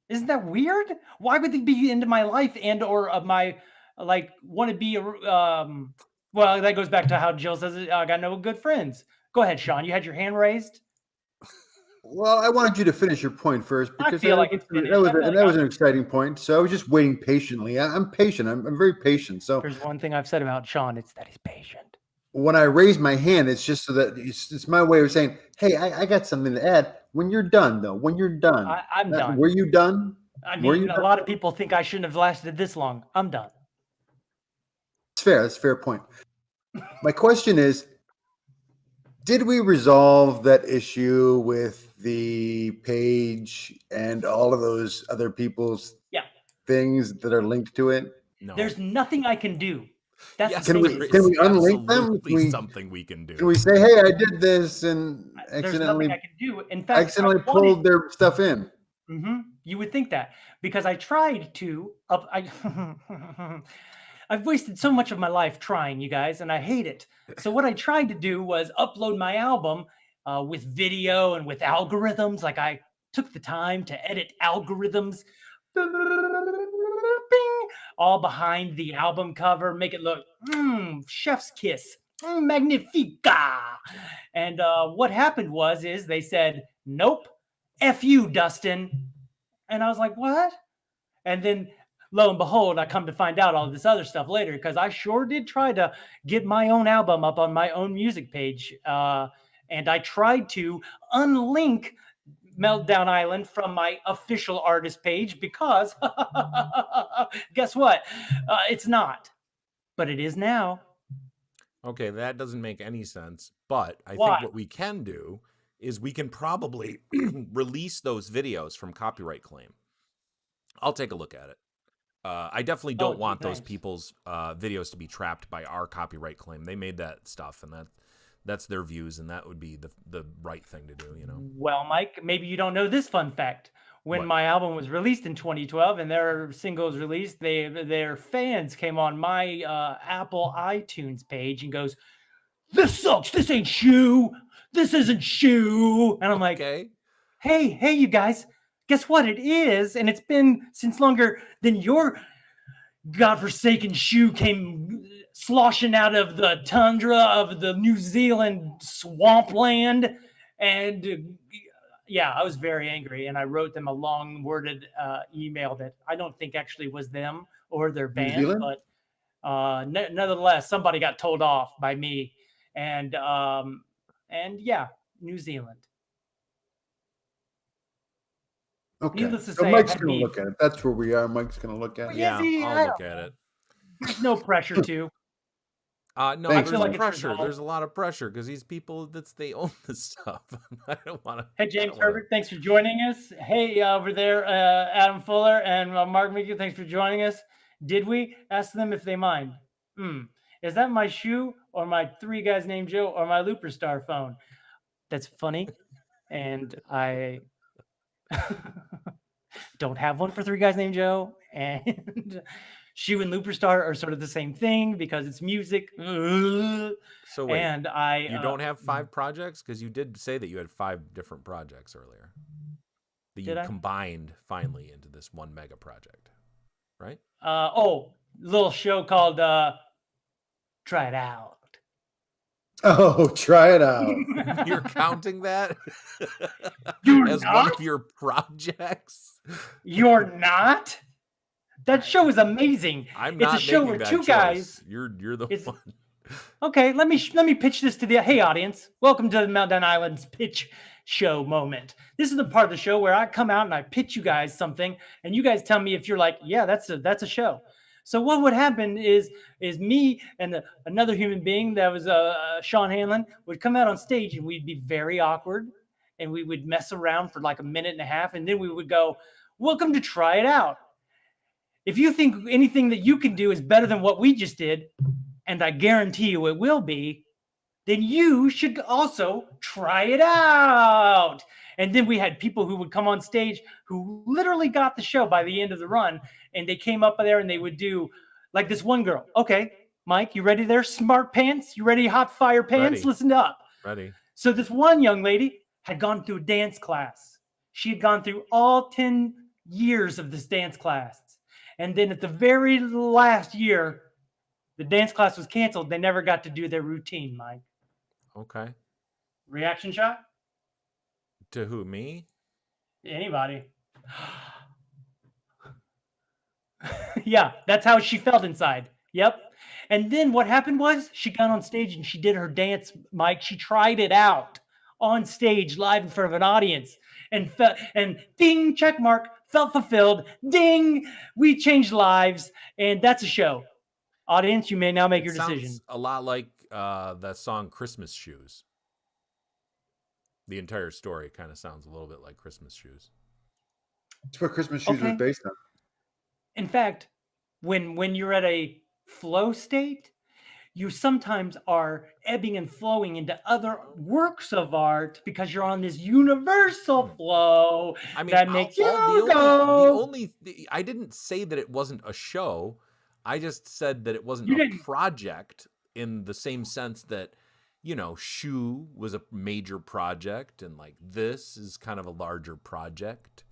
B: Isn't that weird? Why would they be into my life and or my like want to be? Well, that goes back to how Jill says it. I got no good friends. Go ahead, Sean. You had your hand raised.
D: Well, I wanted you to finish your point first because
B: feel like it's finished.
D: that was an exciting point. So I was just waiting patiently. I'm patient. I'm very patient. So
B: there's one thing I've said about Sean. It's that he's patient.
D: When I raise my hand, it's just so that it's my way of saying, hey, I got something to add. When you're done, though, when you're done.
B: I'm done.
D: Were you done?
B: I mean, a lot of people think I shouldn't have lasted this long. I'm done.
D: It's fair. That's a fair point. My question is, did we resolve that issue with the page and all of those other people's things that are linked to it?
C: No.
B: There's nothing I can do.
C: Yes,
D: can we unlink them?
C: Something we can do.
D: Can we say, hey, I did this and
B: there's nothing I can do. In fact,
D: accidentally pulled their stuff in.
B: Mm-hmm. You would think that because I tried to. I've wasted so much of my life trying, you guys, and I hate it. So what I tried to do was upload my album with video and with algorithms. Like I took the time to edit algorithms. All behind the album cover, make it look chef's kiss, magnifica. And what happened is they said, nope, F you, Dustin. And I was like, what? And then lo and behold, I come to find out all this other stuff later because I sure did try to get my own album up on my own music page. and I tried to unlink Meltdown Island from my official artist page because guess what? It's not, but it is now.
C: Okay, that doesn't make any sense. But I
B: Why?
C: think what we can do is we can probably release those videos from copyright claim. I'll take a look at it. I definitely don't want those people's videos to be trapped by our copyright claim. They made that stuff, and that's their views, and that would be the right thing to do, you know.
B: Well, Mike, maybe you don't know this fun fact. When
C: What?
B: my album was released in 2012 and their singles released, their fans came on my Apple iTunes page and goes, "This sucks. This ain't Shoe. This isn't Shoe." And I'm like,
C: Okay.
B: hey, you guys, guess what? It is, and it's been since longer than your godforsaken Shoe came sloshing out of the tundra of the New Zealand swampland. And yeah, I was very angry, and I wrote them a long worded email that I don't think actually was them or their
D: New
B: band,
D: Zealand?
B: but nonetheless, somebody got told off by me, and yeah, New Zealand.
D: Okay.
B: Needless to
D: So
B: say,
D: Mike's
B: I had
D: going to
B: beef.
D: look at it. That's where we are. Mike's going to look at it.
C: Yeah,
B: he?
C: I'll look at it.
B: There's no pressure to.
C: No,
D: Thanks,
C: there's
D: Mike.
C: pressure.
B: resolved.
C: There's a lot of pressure because these people they own this stuff. I don't want to.
B: Hey, James Herbert, thanks for joining us. Hey, over there, Adam Fuller and Mark Mickey, thanks for joining us. Did we ask them if they mind? Is that my Shoe or my Three Guys Named Joe or my Looper Star phone? That's funny, and I don't have one for Three Guys Named Joe, and Shoe and Looper Star are sort of the same thing because it's music.
C: So wait,
B: and
C: you don't have 5 projects? Because you did say that you had 5 different projects earlier that you combined finally into this one mega project, right?
B: Little show called Try It Out.
D: Oh, try it out.
C: You're counting that
B: You're
C: as
B: not?
C: one of your projects?
B: You're not? That show is amazing.
C: I'm
B: It's
C: not
B: a show
C: making
B: where
C: that
B: two
C: choice.
B: guys.
C: You're the
B: It's-
C: one.
B: Okay, let me pitch this to the hey audience. Welcome to the Meltdown Island's pitch show moment. This is the part of the show where I come out and I pitch you guys something, and you guys tell me if you're like, yeah, that's a show. So what would happen is me and another human being that was Sean Hanlon would come out on stage, and we'd be very awkward, and we would mess around for like a minute and a half, and then we would go, "Welcome to Try It Out. If you think anything that you can do is better than what we just did, and I guarantee you it will be, then you should also try it out." And then we had people who would come on stage who literally got the show by the end of the run, and they came up there and they would do like this one girl. Okay, Mike, you ready there? Smart pants? You ready, hot fire pants?
C: Ready.
B: Listen up.
C: Ready.
B: So this one young lady had gone through a dance class. She had gone through all 10 years of this dance class. And then at the very last year, the dance class was canceled. They never got to do their routine, Mike.
C: Okay.
B: Reaction shot?
C: To who? Me?
B: Anybody. Yeah, that's how she felt inside. Yep. And then what happened was she got on stage and she did her dance, Mike. She tried it out on stage live in front of an audience and ding, check mark, felt fulfilled. Ding, we changed lives. And that's a show. Audience, you may now make your decision.
C: Sounds a lot like that song Christmas Shoes. The entire story kind of sounds a little bit like Christmas Shoes.
D: That's what Christmas Shoes was based on.
B: In fact, when you're at a flow state, you sometimes are ebbing and flowing into other works of art because you're on this universal flow.
C: I mean,
B: that makes you
C: I didn't say that it wasn't a show. I just said that it wasn't project in the same sense that, you know, Shoe was a major project, and like this is kind of a larger project.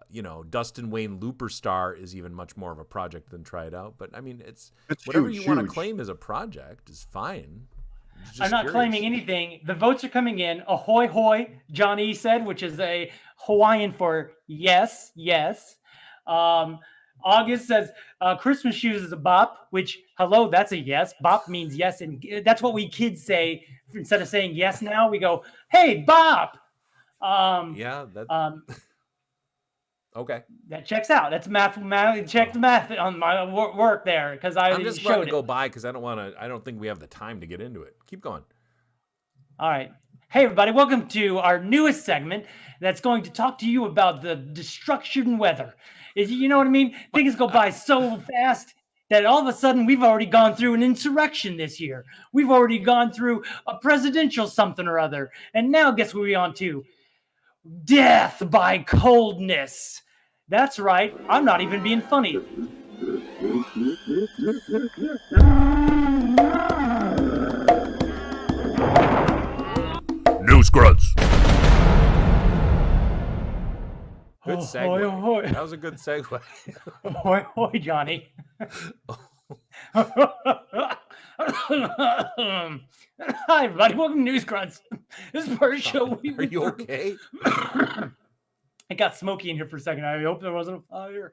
C: You know, Dustin Wayne Looper Star is even much more of a project than Try It Out. But I mean, it's whatever
D: huge,
C: you want to claim as a project is fine.
B: I'm not claiming anything. The votes are coming in. Ahoy hoy, Johnny said, which is a Hawaiian for yes, yes. August says Christmas Shoes is a bop, which, hello, that's a yes. Bop means yes. And that's what we kids say instead of saying yes now, we go, "Hey, Bob."
C: Yeah, that okay.
B: That checks out. That's math. Check the math on my work there because
C: I'm just letting
B: showed
C: it go by because I don't think we have the time to get into it. Keep going.
B: All right. Hey, everybody. Welcome to our newest segment that's going to talk to you about the destruction weather. You know what I mean? Things go by so fast that all of a sudden we've already gone through an insurrection this year. We've already gone through a presidential something or other. And now guess what we're on to? Death by coldness. That's right. I'm not even being funny.
C: News grunts. Good
B: Oh,
C: segue.
B: hoy, hoy.
C: That was a good segue.
B: Hoy, hoy, Johnny. Hi, everybody. Welcome to News Grunts. This is part of the show.
C: Are you okay?
B: It got smoky in here for a second. I hope there wasn't a fire.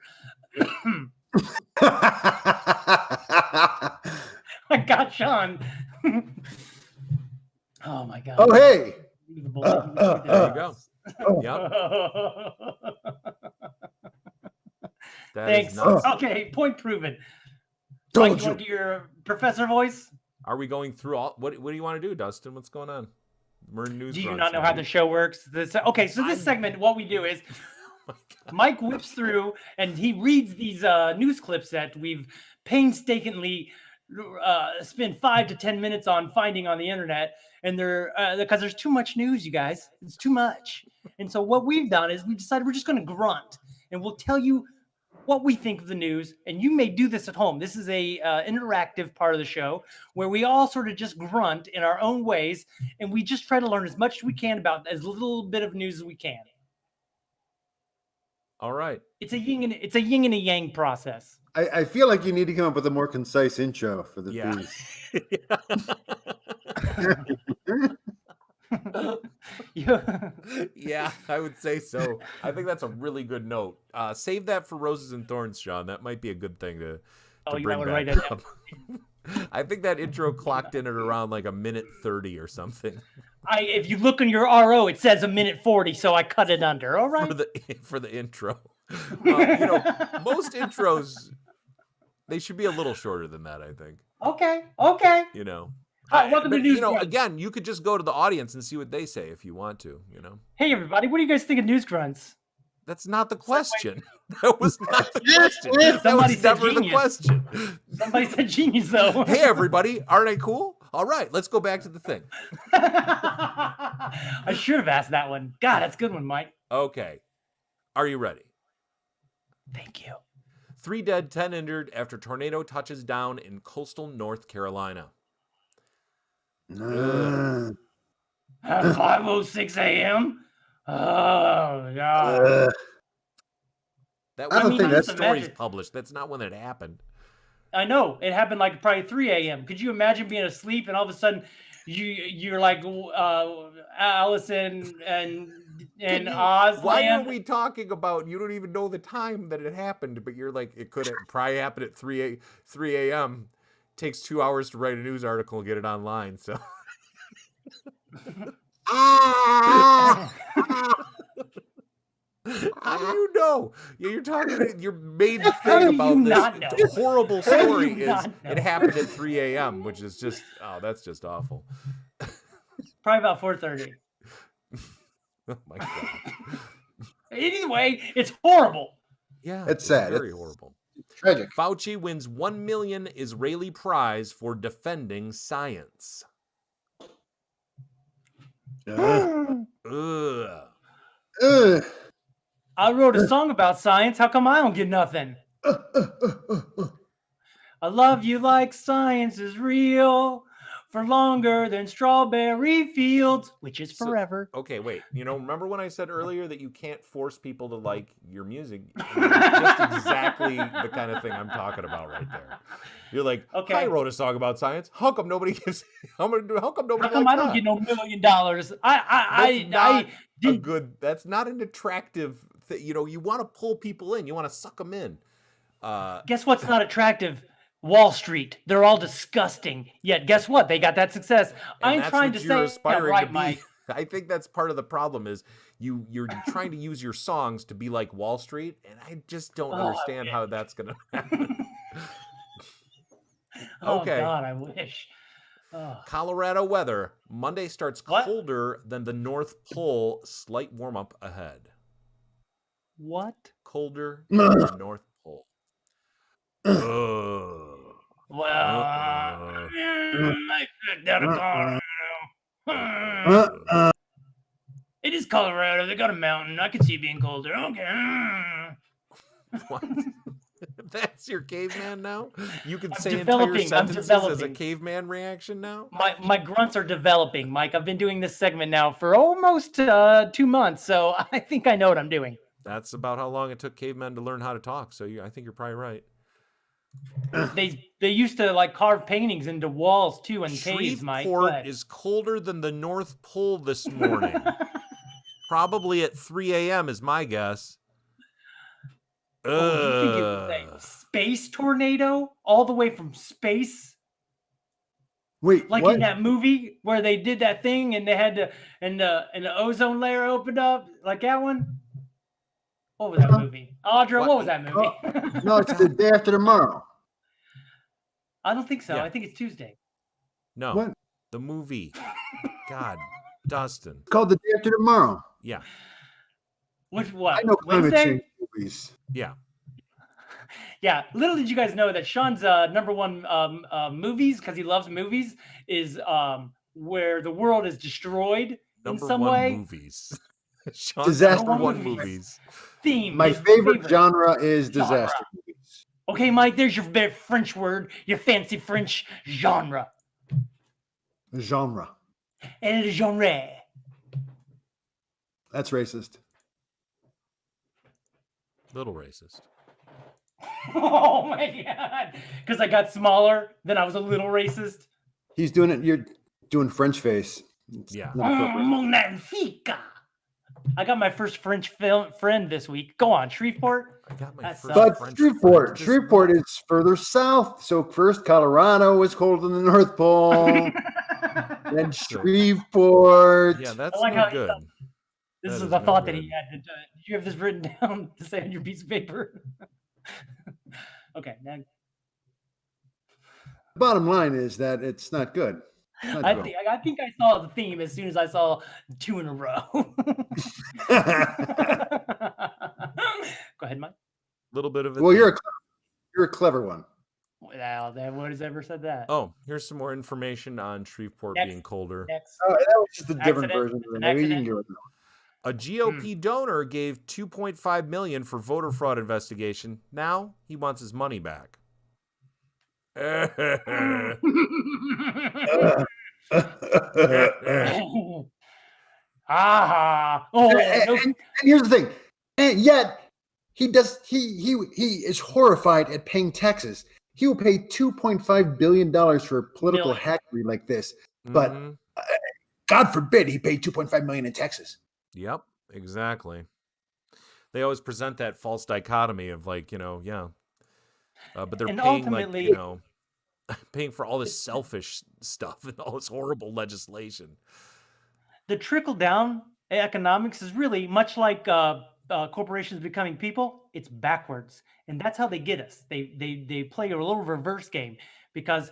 B: I got Sean. Oh, my God.
D: Oh, hey.
C: There you go. Yep.
B: Thanks.
C: Nuts.
B: Okay, point proven.
D: Told
B: Mike, you want to do your professor voice?
C: Are we going through all? What do you want to do, Dustin? What's going on? News
B: Do you
C: grunts,
B: not know
C: man.
B: how the show works? Okay, so this segment, what we do is Mike whips through and he reads these news clips that we've painstakingly spent 5 to 10 minutes on finding on the internet, and they're because there's too much news, you guys. It's too much. And so what we've done is we decided we're just going to grunt, and we'll tell you what we think of the news, and you may do this at home. This is a interactive part of the show where we all sort of just grunt in our own ways, and we just try to learn as much as we can about as little bit of news as we can.
C: All right.
B: It's a yin and a yang process.
D: I feel like you need to come up with a more concise intro for the piece.
C: Yeah, I would say so. I think that's a really good note. Save that for Roses and Thorns, Sean. That might be a good thing to bring back up. I think that intro clocked in at around like 1:30 or something.
B: If you look on your RO, it says 1:40, so I cut it under. All right.
C: For the intro. Most intros, they should be a little shorter than that, I think.
B: Okay. Welcome to News Grunts.
C: Again, you could just go to the audience and see what they say if you want to,
B: Hey, everybody. What do you guys think of News Grunts?
C: That's not the question. That was not the question. That was never the question.
B: Somebody said genius, though.
C: Hey, everybody. Aren't I cool? All right, let's go back to the thing.
B: I should have asked that one. God, that's a good one, Mike.
C: Okay. Are you ready?
B: Thank you.
C: 3 dead, 10 injured after tornado touches down in coastal North Carolina.
B: At 5:06 a.m.? Oh, God.
C: That story's published. That's not when it happened.
B: I know. It happened like probably 3 a.m. Could you imagine being asleep and all of a sudden you're like Allison and Oz?
C: Why are we talking about, you don't even know the time that it happened, but you're like, it could have probably happened at 3 a.m. Takes 2 hours to write a news article and get it online, so. How do you know? You're talking. Your main thing about this horrible story is it happened at 3 a.m., which is just that's just awful.
B: Probably about 4:30.
C: Oh my God.
B: Anyway, it's horrible.
C: Yeah,
D: it's sad.
C: Very horrible.
D: Tragic.
C: Fauci wins $1 million Israeli prize for defending science.
D: Ugh.
B: I wrote a song about science. How come I don't get nothing? I love you like science is real for longer than strawberry fields, which is forever.
C: Okay, wait. Remember when I said earlier that you can't force people to like your music? Just exactly the kind of thing I'm talking about right there. You're like, okay, I wrote a song about science. How come nobody gives? How come nobody?
B: How come I don't get no $1 million?
C: That's not an attractive thing. You want to pull people in. You want to suck them in.
B: Guess what's not attractive? Wall Street. They're all disgusting. Yet guess what? They got that success.
C: And
B: I'm
C: that's
B: trying
C: what
B: to
C: you're
B: say
C: aspiring
B: I'm right,
C: to be.
B: Mike.
C: I think that's part of the problem is you're trying to use your songs to be like Wall Street, and I just don't understand how that's gonna happen.
B: Oh
C: Okay.
B: God, I wish. Oh.
C: Colorado weather. Monday starts
B: What?
C: colder than the North Pole. Slight warm up ahead.
B: What?
C: Colder than the North Pole.
B: Well,
C: Uh-uh.
B: I picked out of Colorado. It is Colorado. They got a mountain. I could see it being colder. Okay.
C: What? That's your caveman now? You can
B: I'm
C: say
B: developing.
C: entire
B: I'm
C: sentences as a
B: developing.
C: caveman reaction now?
B: My grunts are developing, Mike. I've been doing this segment now for almost 2 months, so I think I know what I'm doing.
C: That's about how long it took cavemen to learn how to talk. So I think you're probably right.
B: They used to like carve paintings into walls too in caves, Mike. Go
C: Shreveport
B: ahead.
C: is colder than the North Pole this morning. Probably at 3 a.m. is my guess.
B: Oh, you think it was a space tornado all the way from space?
D: Wait,
B: Like
D: what?
B: in that movie where they did that thing and they had to, and the ozone layer opened up, like that one. What was that movie? Audra, what was that movie?
D: No, it's the day after tomorrow.
B: I don't think so.
C: Yeah.
B: I think it's Tuesday.
C: No,
D: What?
C: the movie. God, Dustin.
D: It's called the day after tomorrow.
C: Yeah,
B: Which what?
D: I know climate
B: Wednesday?
D: change movies.
C: yeah.
B: Yeah. Little did you guys know that Sean's number one movies, because he loves movies, is where the world is destroyed in some way.
C: Movies. Sean's
D: Disaster
C: number one
B: movies.
C: movies.
B: Theme.
D: My
B: his
D: favorite genre is disaster
B: Genre.
D: movies.
B: Okay, Mike, there's your French word, your fancy French genre.
D: Genre.
B: And genre.
D: That's racist.
C: Little racist.
B: Oh my God. Because I got smaller, then I was a little racist.
D: He's doing it. You're doing French face. It's
C: Yeah.
D: not appropriate.
B: Magnifica. I got my first French friend this week. Go on, Shreveport.
C: I got my
B: That
C: first
D: But
C: French
D: Shreveport,
C: friend this
D: Shreveport is further south. So first Colorado was colder than the North Pole. Then Shreveport.
C: Yeah, that's
B: I like
C: no
B: how he
C: good.
B: This
C: That
B: is
C: is
B: the
C: no
B: thought that
C: good.
B: he had. Did you have this written down to say on your piece of paper? Okay. Now,
D: Bottom line is that it's not good. Not
B: I
D: good.
B: think I saw the theme as soon as I saw 2 in a row. Go ahead, Mike.
C: Little bit of it.
D: Well, you're a clever one.
B: Well, then what has ever said that?
C: Oh, here's some more information on Shreveport
B: Next.
C: being colder.
B: Next.
D: Oh, that was just a different
B: Accident.
D: version of
B: It's
D: the
B: an
D: movie. You can
B: accident.
D: go with that.
C: A GOP donor gave $2.5 million for voter fraud investigation. Now he wants his money back.
B: Ah. Oh, no.
D: And here's the thing. And yet he is horrified at paying taxes. He will pay $2.5 billion for a political
B: Million.
D: hackery like this. But
C: Mhm.
D: God forbid he paid $2.5 million in taxes.
C: Yep, exactly. They always present that false dichotomy of like, yeah. But they're
B: And
C: paying
B: ultimately-
C: like, paying for all this selfish stuff and all this horrible legislation.
B: The trickle down economics is really much like corporations becoming people. It's backwards, and that's how they get us. They play a little reverse game because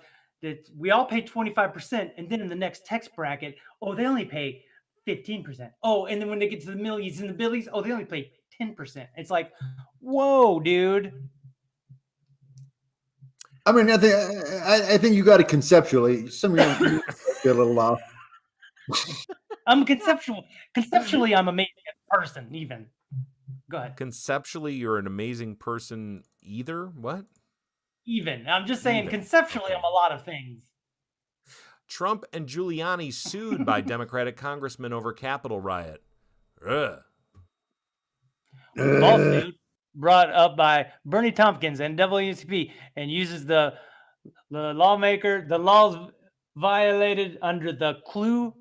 B: we all pay 25%, and then in the next tax bracket, they only pay 15%. Oh, and then when they get to the millions and the billions, they only pay 10%. It's like, whoa, dude.
D: I mean, I think you got it conceptually. Some of you get a little off.
B: I'm conceptually, I'm amazing as a person. Even go ahead.
C: Conceptually, you're an amazing person. Either what?
B: Even I'm just saying,
C: Even.
B: conceptually,
C: Okay.
B: I'm a lot of things.
C: Trump and Giuliani sued by Democratic congressman over Capitol riot. Ugh.
B: Lawsuit brought up by Bernie Tompkins and NAACP and uses the laws violated under the Ku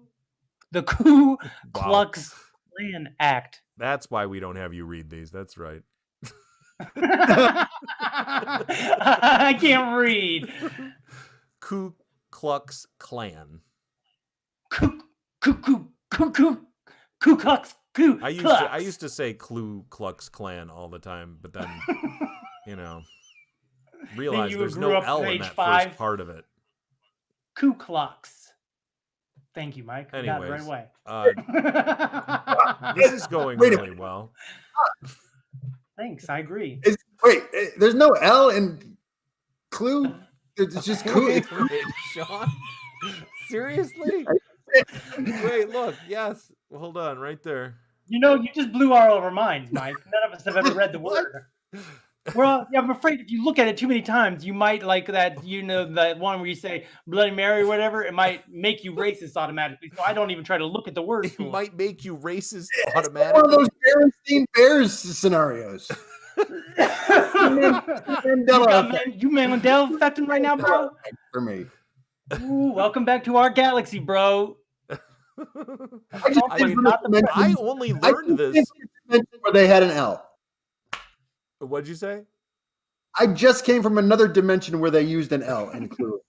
B: Klux Klan Act.
C: That's why we don't have you read these. That's right.
B: I can't read.
C: Ku Klux Klan.
B: Ku Klux.
C: I used to say Ku Klux Klan all the time, but then realize
B: you
C: there's
B: grew
C: no
B: up
C: L
B: to
C: in
B: age
C: that
B: 5.
C: first part of it.
B: Ku Klux. Thank you, Mike. I got it right
C: Anyways,
B: away.
C: this is going
D: Wait a
C: really well.
B: Thanks, I agree.
D: Wait, there's no L in clue? It's just clue.
C: Wait, Sean? Seriously? Wait, look. Yes. Hold on, right there.
B: You just blew all of our minds, Mike. None of us have ever read the word. Well, yeah, I'm afraid if you look at it too many times, you might like that, that one where you say Bloody Mary or whatever, it might make you racist automatically. So I don't even try to look at the word.
C: It might make you racist
D: It's
C: automatically.
D: one of those Berenstein Bears scenarios.
B: You Mandela effecting right now, bro?
D: For me.
B: Ooh, welcome back to our galaxy, bro.
C: I only learned this.
D: Where they had an L.
C: What'd you say?
D: I just came from another dimension where they used an L in Clue.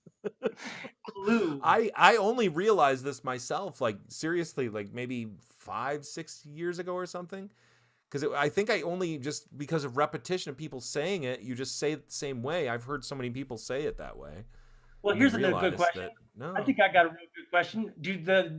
B: Clue.
C: I only realized this myself, like seriously, like maybe 5-6 years ago or something. Because I think I only just because of repetition of people saying it, you just say it the same way. I've heard so many people say it that way.
B: Well, here's another good question. I think I got a real good question.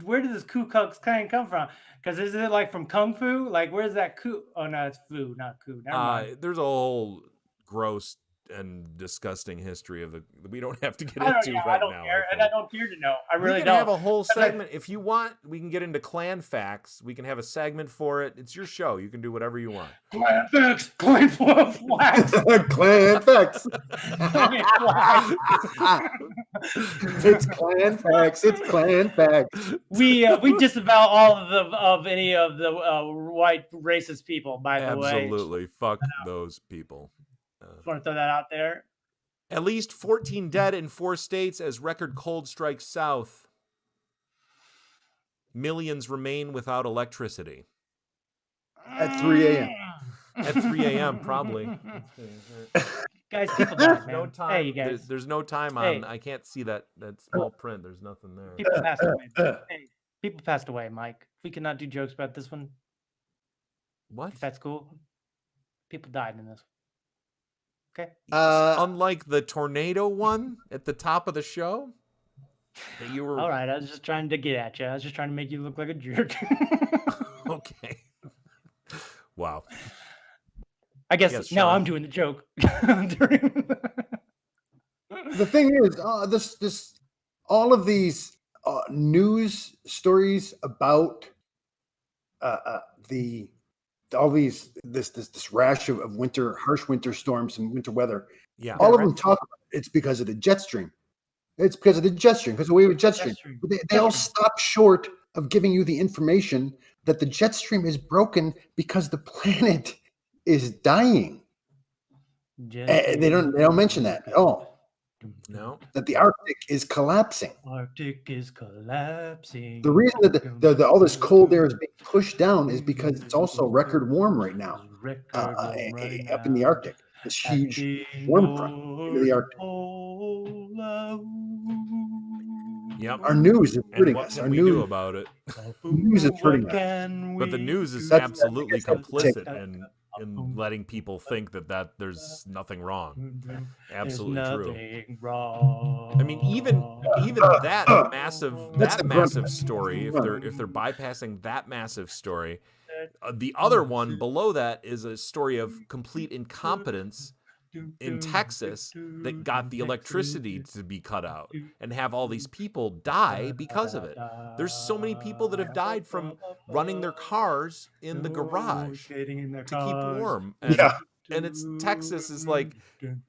B: Where did this Ku Klux Klan come from? Because is it like from Kung Fu? Like, where's that Ku? Oh no, it's Fu, not Ku. Never mind.
C: There's a whole gross and disgusting history of we don't have to get into right
B: I don't
C: now.
B: care, and I don't care to know. I really
C: don't. We can have a whole segment if you want. We can get into clan facts. We can have a segment for it. It's your show. You can do whatever you want.
B: Clan facts. Clan facts.
D: Clan facts. It's clan facts. It's clan facts.
B: We disavow all of any of the white racist people. By the way,
C: absolutely. Fuck those people.
B: Just want to throw that out there.
C: At least 14 dead in 4 states as record cold strikes south. Millions remain without electricity.
D: At 3 a.m.
C: At 3 a.m. probably.
B: Guys, people died, man.
C: No time.
B: Hey, you guys.
C: There's no time on. I can't see that small print. There's nothing there.
B: People passed away. Hey, people passed away, Mike. We cannot do jokes about this one.
C: What?
B: If that's cool. People died in this. Okay.
C: Unlike the tornado one at the top of the show. That you were.
B: All right. I was just trying to get at you. I was just trying to make you look like a jerk.
C: Okay. Wow.
B: I guess now I'm doing the joke.
D: The thing is, all of these news stories about this rash of harsh winter storms and winter weather.
C: Yeah.
D: All of them talk about it's because of the jet stream. It's because of the jet stream, because of the way with jet stream. They all stop short of giving you the information that the jet stream is broken because the planet is dying. They don't mention that at all.
C: No.
D: That the Arctic is collapsing.
B: Arctic is collapsing.
D: The reason that all this cold air is being pushed down is because it's also record warm right now up in the Arctic. This huge warm front into the Arctic.
C: Yep.
D: Our news is hurting us.
C: Our news do about it.
D: News is hurting us.
C: But the news is absolutely complicit in letting people think that there's nothing wrong. Absolutely true.
B: Wrong.
C: I mean, even that massive story. If they're bypassing that massive story, the other one below that is a story of complete incompetence in Texas that got the electricity to be cut out and have all these people die because of it. There's so many people that have died from running their cars in the garage to keep warm. And it's Texas is like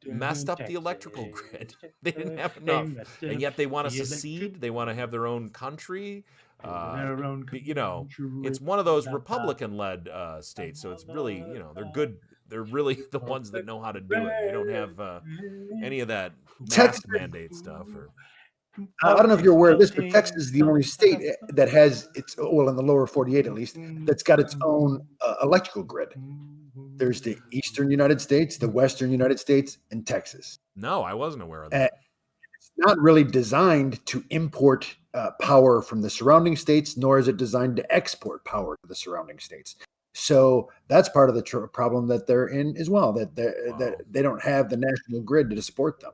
C: messed up the electrical grid. They didn't have enough, and yet they want to secede. They want to have their own country. It's one of those Republican-led states, so it's really, they're good. They're really the ones that know how to do it. They don't have any of that mask mandate stuff.
D: I don't know if you're aware of this, but Texas is the only state that has its, well, in the lower 48 at least, that's got its own electrical grid. There's the eastern United States, the western United States, and Texas.
C: No, I wasn't aware of that.
D: It's not really designed to import power from the surrounding states, nor is it designed to export power to the surrounding states. So that's part of the problem that they're in as well, that they don't have the national grid to support them.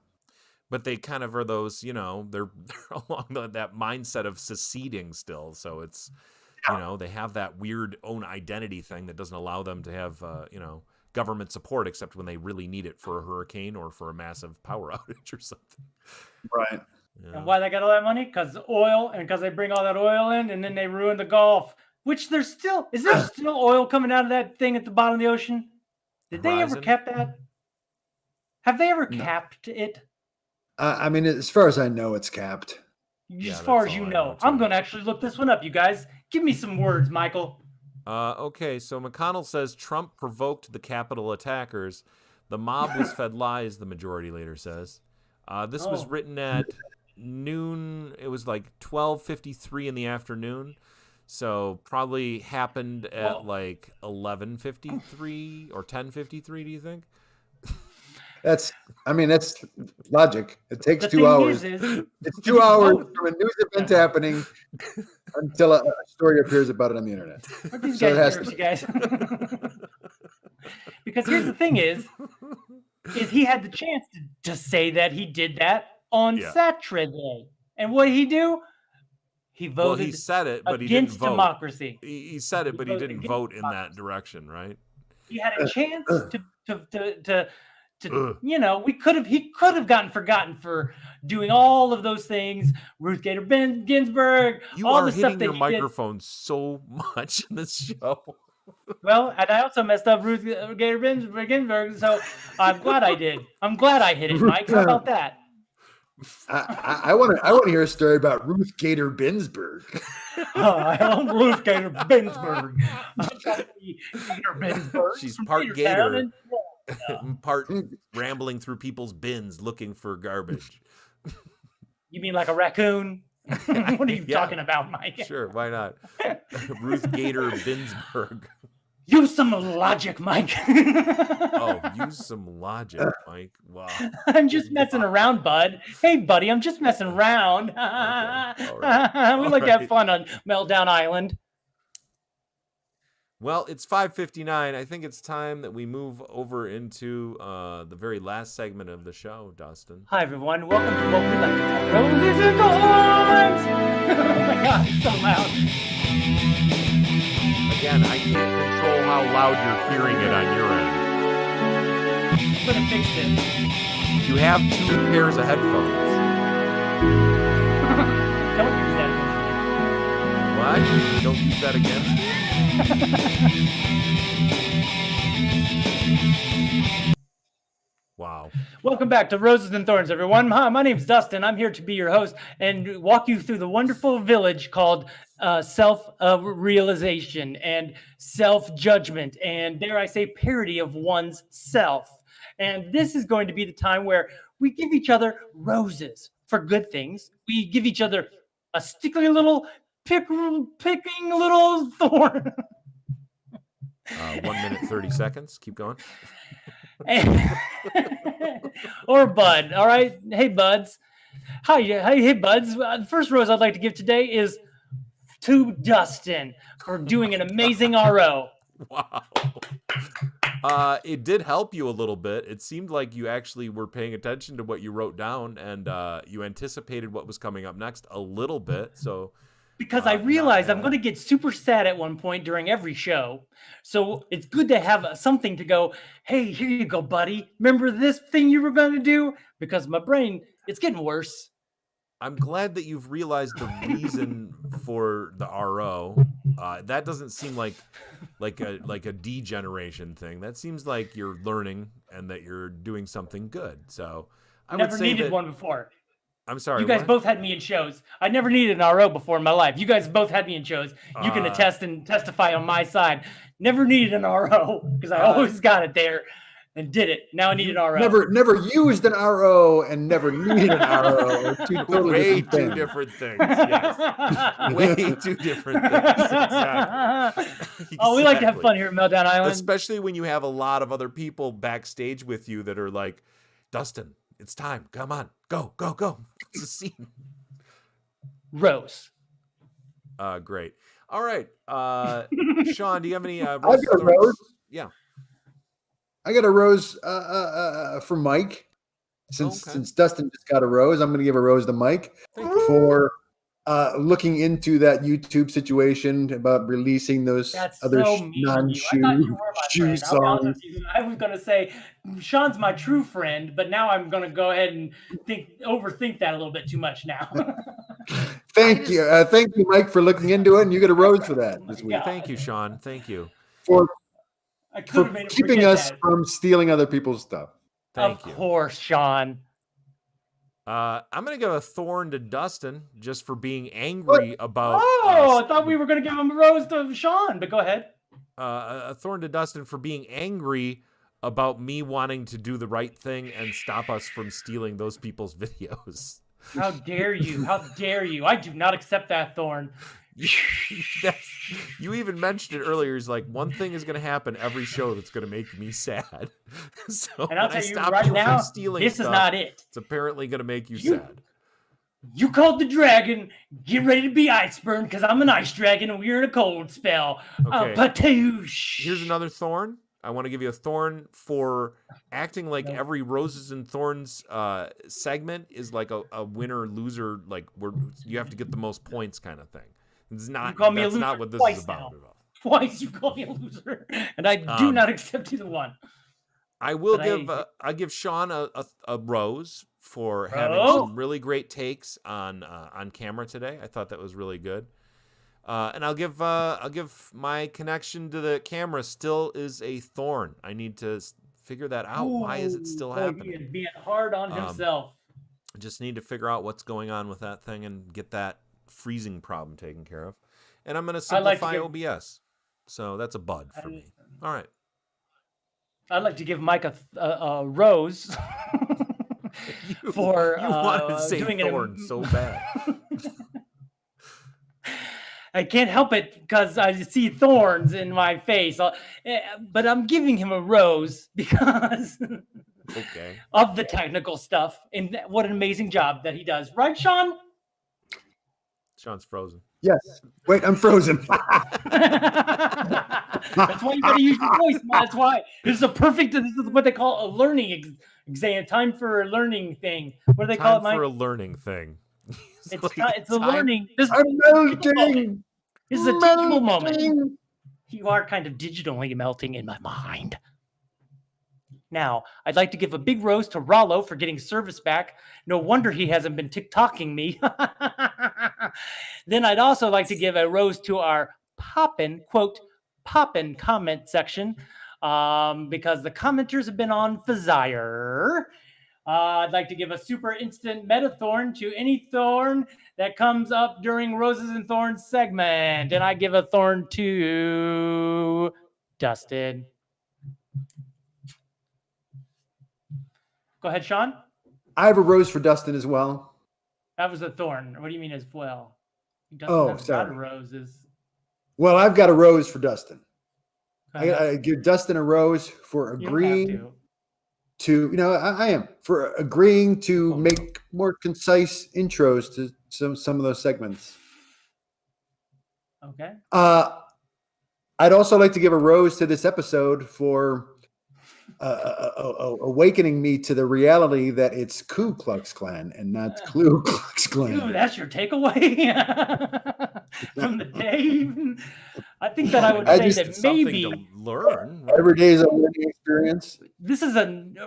C: But they kind of are those, they're along that mindset of seceding still. So it's, they have that weird own identity thing that doesn't allow them to have, government support except when they really need it for a hurricane or for a massive power outage or something.
D: Right.
C: Yeah.
B: And why they got all that money? Because oil, and because they bring all that oil in, and then they ruin the Gulf. Which is there still oil coming out of that thing at the bottom of the ocean? Did they ever cap that? Have they ever capped it?
D: I mean, as far as I know, it's capped.
B: As far as you know. I'm going to actually look this one up, you guys. Give me some words, Michael.
C: Okay, so McConnell says Trump provoked the Capitol attackers. The mob was fed lies, the majority leader says. This was written at noon. It was like 12:53 in the afternoon. So probably happened at like 11:53 or 10:53, do you think?
D: That's logic. It takes 2 hours. It's 2 hours from a news event happening until a story appears about it on the internet.
B: Aren't these guys jerks, you guys? Because here's the thing is he had the chance to say that he did that on Saturday. And what did he do? He voted.
C: Well, he said it, but he didn't vote.
B: Democracy.
C: He said it, but he didn't vote in that direction, right?
B: He had a chance to he could have gotten forgotten for doing all of those things. Ruth Gator Ginsburg.
C: You
B: all
C: are
B: the
C: hitting
B: stuff that
C: your microphone so much in this show.
B: Well, and I also messed up Ruth Gator Ginsburg, so I'm glad I did. I'm glad I hit it, Mike. How about that?
D: I want to hear a story about Ruth Gator Ginsburg.
B: I'm Ruth Gator Ginsburg.
C: She's part Gator, part rambling through people's bins looking for garbage.
B: You mean like a raccoon? What are you talking about, Mike?
C: Sure, why not? Ruth Gator Ginsburg.
B: Use some logic, Mike.
C: Use some logic, Mike. Wow.
B: I'm just messing around, bud. Hey, buddy, I'm just messing around. Okay. Right. We like to have fun on Meltdown Island.
C: Well, it's 5:59. I think it's time that we move over into the very last segment of the show, Dustin.
B: Hi, everyone. Welcome to what we like to call Roses and Thorns. Oh, my God, it's so loud.
C: Again, I can't control how loud you're hearing it on your end.
B: I'm going to fix it.
C: You have 2 pairs of headphones.
B: Don't use that.
C: What? Don't use that against me? Wow.
B: Welcome back to Roses and Thorns, everyone. My name's Dustin. I'm here to be your host and walk you through the wonderful village called self-realization and self-judgment and, dare I say, parody of one's self. And this is going to be the time where we give each other roses for good things. We give each other a stickly little picking little thorn.
C: 1 minute, 30 seconds. Keep going.
B: Or bud. All right. Hey, buds. Hi. Hey, buds. The first rose I'd like to give today is to Dustin for doing an amazing RO.
C: Wow. It did help you a little bit. It seemed like you actually were paying attention to what you wrote down, and you anticipated what was coming up next a little bit. So,
B: because I realized I'm going to get super sad at one point during every show. So it's good to have something to go, hey, here you go, buddy. Remember this thing you were going to do? Because my brain, it's getting worse.
C: I'm glad that you've realized the reason for the RO. That doesn't seem like a degeneration thing. That seems like you're learning and that you're doing something good. So I
B: never
C: would say
B: needed one before.
C: I'm sorry.
B: You guys both had me in shows. I never needed an RO before in my life. You guys both had me in shows. You can attest and testify on my side. Never needed an RO because I always got it there. and did it. Now I need an RO.
D: Never used an RO and never needed an RO. Are two totally
C: Way
D: different
C: too
D: things.
C: different things. Yes. Way too different things. Exactly.
B: Oh, we like to have
C: Exactly.
B: fun here at Meltdown Island.
C: Especially when you have a lot of other people backstage with you that are like, Dustin, it's time. Come on. Go. It's a scene.
B: Rose.
C: Great. All right. Sean, do you have any
D: I've got a
C: thorns?
D: rose.
C: Yeah.
D: I got a rose for Mike. Since Dustin just got a rose, I'm going to give a rose to Mike for looking into that YouTube situation about releasing those
B: That's
D: other
B: so mean of you. I thought you were my
D: shoe
B: friend. I'll be honest
D: songs.
B: with you. I was going to say Sean's my true friend, but now I'm going to go ahead and overthink that a little bit too much now.
D: Thank you, Mike, for looking into it, and you get a rose for that this week.
C: Thank you, Sean. Thank you
D: For
B: made him
D: keeping
B: forget
D: us
B: that.
D: from stealing other people's stuff.
C: Thank you.
B: Of course, Sean.
C: I'm going to give a thorn to Dustin just for being angry about.
B: I thought we were going to give him a rose to Sean, but go ahead.
C: A thorn to Dustin for being angry about me wanting to do the right thing and stop us from stealing those people's videos.
B: How dare you? How dare you? I do not accept that thorn.
C: You even mentioned it earlier. He's like, one thing is going to happen every show that's going to make me sad. So
B: And I'll
C: when I
B: tell you
C: stop
B: right
C: you
B: now,
C: from stealing
B: this
C: stuff,
B: is not it.
C: it's apparently going to make you sad.
B: You called the dragon. Get ready to be ice-burned because I'm an ice dragon and we're in a cold spell.
C: Okay.
B: Patoosh.
C: Here's another thorn. I want to give you a thorn for acting like every Roses and Thorns segment is like a winner-loser, like where you have to get the most points kind of thing. It's not.
B: You call me a
C: that's
B: loser
C: not what this
B: twice
C: is about
B: now.
C: at all.
B: Twice you call me a loser, and I do not accept either one.
C: I will I give Sean a rose for having some really great takes on camera today. I thought that was really good. And I'll give my connection to the camera still is a thorn. I need to figure that out. Why is it still happening?
B: He is being hard on himself.
C: I just need to figure out what's going on with that thing and get that freezing problem taken care of. And I'm going to simplify OBS. So that's a bud for me. All right.
B: I'd like to give Mike a rose for
C: you wanted to say
B: doing
C: thorn so bad.
B: I can't help it because I see thorns in my face. But I'm giving him a rose because of the technical stuff. And what an amazing job that he does. Right, Sean?
C: Sean's frozen.
D: Yes. Wait, I'm frozen.
B: That's why you got to use your voice. That's why. This is what they call a learning exam. Time for a learning thing. What do they call it, Mike?
C: Time for a learning thing.
B: It's a learning.
D: I'm melting.
B: This is a teachable moment. You are kind of digitally melting in my mind. Now, I'd like to give a big rose to Rollo for getting service back. No wonder he hasn't been TikToking me. Then I'd also like to give a rose to our poppin' comment section because the commenters have been on fire. I'd like to give a super instant meta thorn to any thorn that comes up during Roses and Thorns segment. And I give a thorn to Dustin. Go ahead, Sean.
D: I have a rose for Dustin as well.
B: That was a thorn. What do you mean as well?
D: Oh,
B: Dustin
D: sorry.
B: got roses.
D: Well, I've got a rose for Dustin. I give Dustin a rose for agreeing to, I am for agreeing to make more concise intros to some of those segments.
B: Okay.
D: I'd also like to give a rose to this episode for awakening me to the reality that it's Ku Klux Klan and not Ku Klux Klan.
B: Ooh, that's your takeaway from the day. I think that I would say that maybe
C: to learn.
D: Every day is a learning experience.
B: This is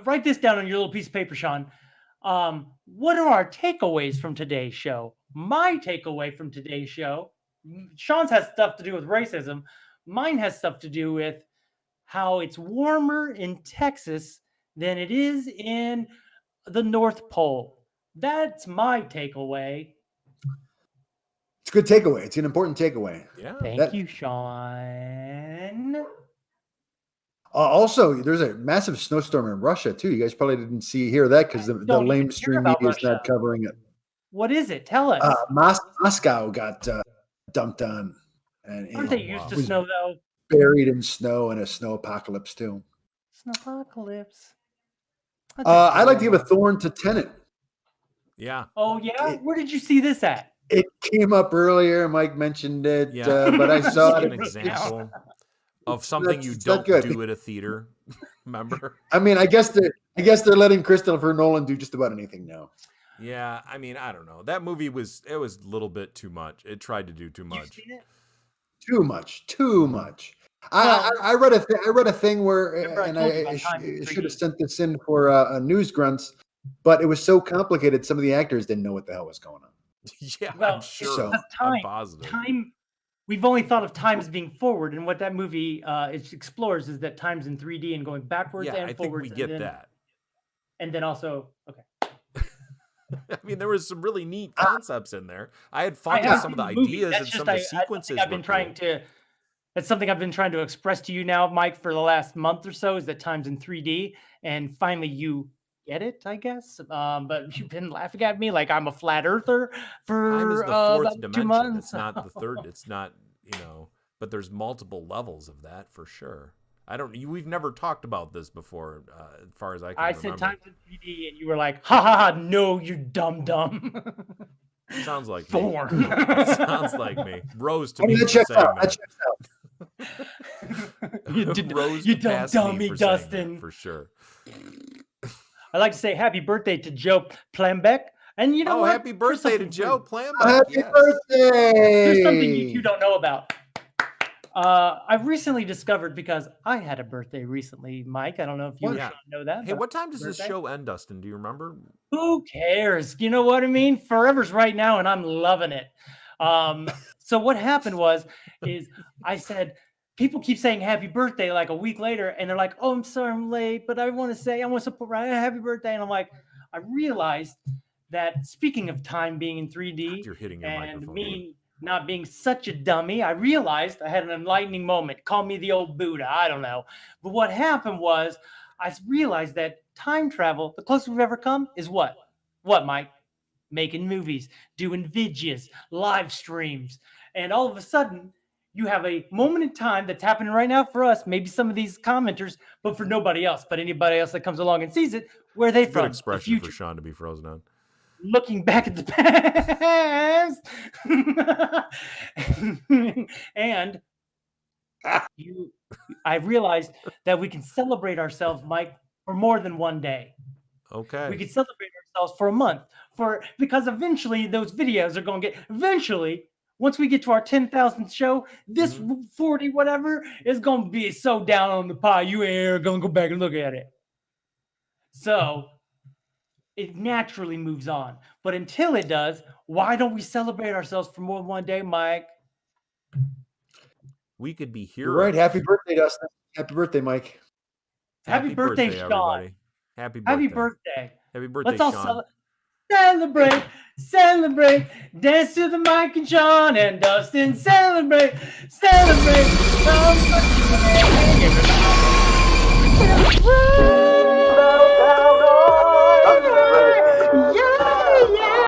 B: write this down on your little piece of paper, Sean. What are our takeaways from today's show? My takeaway from today's show, Sean's has stuff to do with racism. Mine has stuff to do with how it's warmer in Texas than it is in the North Pole. That's my takeaway.
D: It's a good takeaway. It's an important takeaway.
C: Yeah.
B: Thank you, Sean.
D: Also, there's a massive snowstorm in Russia too. You guys probably didn't hear that because the
B: don't even hear
D: lamestream
B: about
D: media is not
B: Russia.
D: covering it.
B: What is it? Tell us.
D: Moscow got dumped on, and
B: Aren't they used to
D: was
B: snow though?
D: buried in snow and a snow apocalypse too.
B: Snowpocalypse.
D: I'd like to give a thorn to Tenet.
C: Yeah.
B: Oh yeah, where did you see this at?
D: It came up earlier. Mike mentioned it,
C: Yeah.
D: but I saw
C: Just
D: it.
C: an example of something you
D: It's not
C: don't
D: good.
C: do at a theater. Remember?
D: I mean, I guess they're letting Christopher Nolan do just about anything now.
C: Yeah, I mean, I don't know. That movie was a little bit too much. It tried to do too
B: You've
C: much.
B: seen it?
D: Too much.
B: Well,
D: I read a thing where,
B: remember I
D: and
B: told you
D: I
B: about time in
D: should have
B: 3D.
D: sent this in for a news grunts, but it was so complicated. Some of the actors didn't know what the hell was going on.
C: Yeah,
B: Well,
C: I'm
B: it's
C: sure.
D: So-
C: I'm positive.
B: Time. We've only thought of time as being forward, and what that movie it explores is that time's in 3D and going backwards
C: Yeah,
B: and
C: I think
B: forwards.
C: we get
B: and then,
C: that.
B: And then also, okay.
C: I mean, there was some really neat concepts in there. I had fun
B: I
C: with
B: have
C: some of the
B: seen the movie.
C: ideas
B: That's
C: and
B: just
C: some of the
B: that's
C: sequences.
B: something I've been
C: were
B: trying
C: cool.
B: to. That's something I've been trying to express to you now, Mike, for the last month or so. Is that time's in 3D, and finally you get it, I guess. But you've been laughing at me like I'm a flat earther
C: Time is
B: for
C: the fourth
B: about 2
C: dimension.
B: months.
C: It's not the third. It's not, but there's multiple levels of that for sure. We've never talked about this before, as far as I can
B: I
C: remember.
B: said time's in 3D, and you were like, "Ha ha ha! No, you dumb."
C: Sounds like me.
B: Thorn.
C: Sounds like me. Rose to
D: I mean,
C: me
D: that
C: for
D: checks
C: saying
D: out. That
C: that.
D: checks out.
C: Rose
B: you
C: to
B: dumb
C: pass me
B: dummy,
C: for saying that,
B: Dustin.
C: for sure.
B: I'd like to say happy birthday to Joe Plembeck. And you know what?
C: Happy birthday to
B: Here's
C: Joe
B: something
C: Plambeck.
D: Happy
C: Yes.
D: birthday!
B: Here's something you two don't know about. I've recently discovered, because I had a birthday recently, Mike. I don't know if you
C: What?
B: or
C: Yeah.
B: Sean know that.
C: Hey,
B: but
C: what time does this
B: birthday?
C: show end, Dustin? Do you remember?
B: Who cares? You know what I mean? Forever's right now, and I'm loving it. So what happened is I said, people keep saying happy birthday like a week later, and they're like, "Oh, I'm sorry I'm late, but I want to support Ryan, happy birthday." And I'm like, I realized that, speaking of time being in 3D
C: You're hitting your
B: and
C: microphone.
B: me not being such a dummy, I realized I had an enlightening moment. Call me the old Buddha, I don't know. But what happened was I realized that time travel, the closest we've ever come, is what? What, Mike? Making movies, doing videos, live streams. And all of a sudden, you have a moment in time that's happening right now for us, maybe some of these commenters, but for nobody else. But anybody else that comes along and sees it, where are they
C: Good
B: from? The
C: expression
B: future.
C: for Sean to be frozen on.
B: Looking back at the past. And I realized that we can celebrate ourselves, Mike, for more than one day.
C: Okay.
B: We could celebrate ourselves for a month, because eventually those videos are going to once we get to our 10,000th show, this 40 whatever is going to be so down on the pie, you ain't going to go back and look at it. So it naturally moves on. But until it does, why don't we celebrate ourselves for more than one day, Mike?
C: We could be heroes.
D: You're right. Happy birthday, Dustin. Happy birthday, Mike.
B: Happy birthday, Sean.
C: everybody. Happy birthday.
B: Happy birthday.
C: Happy birthday,
B: Let's all
C: Sean.
B: celebrate, dance to the Mike and Sean and Dustin. Celebrate. Everybody.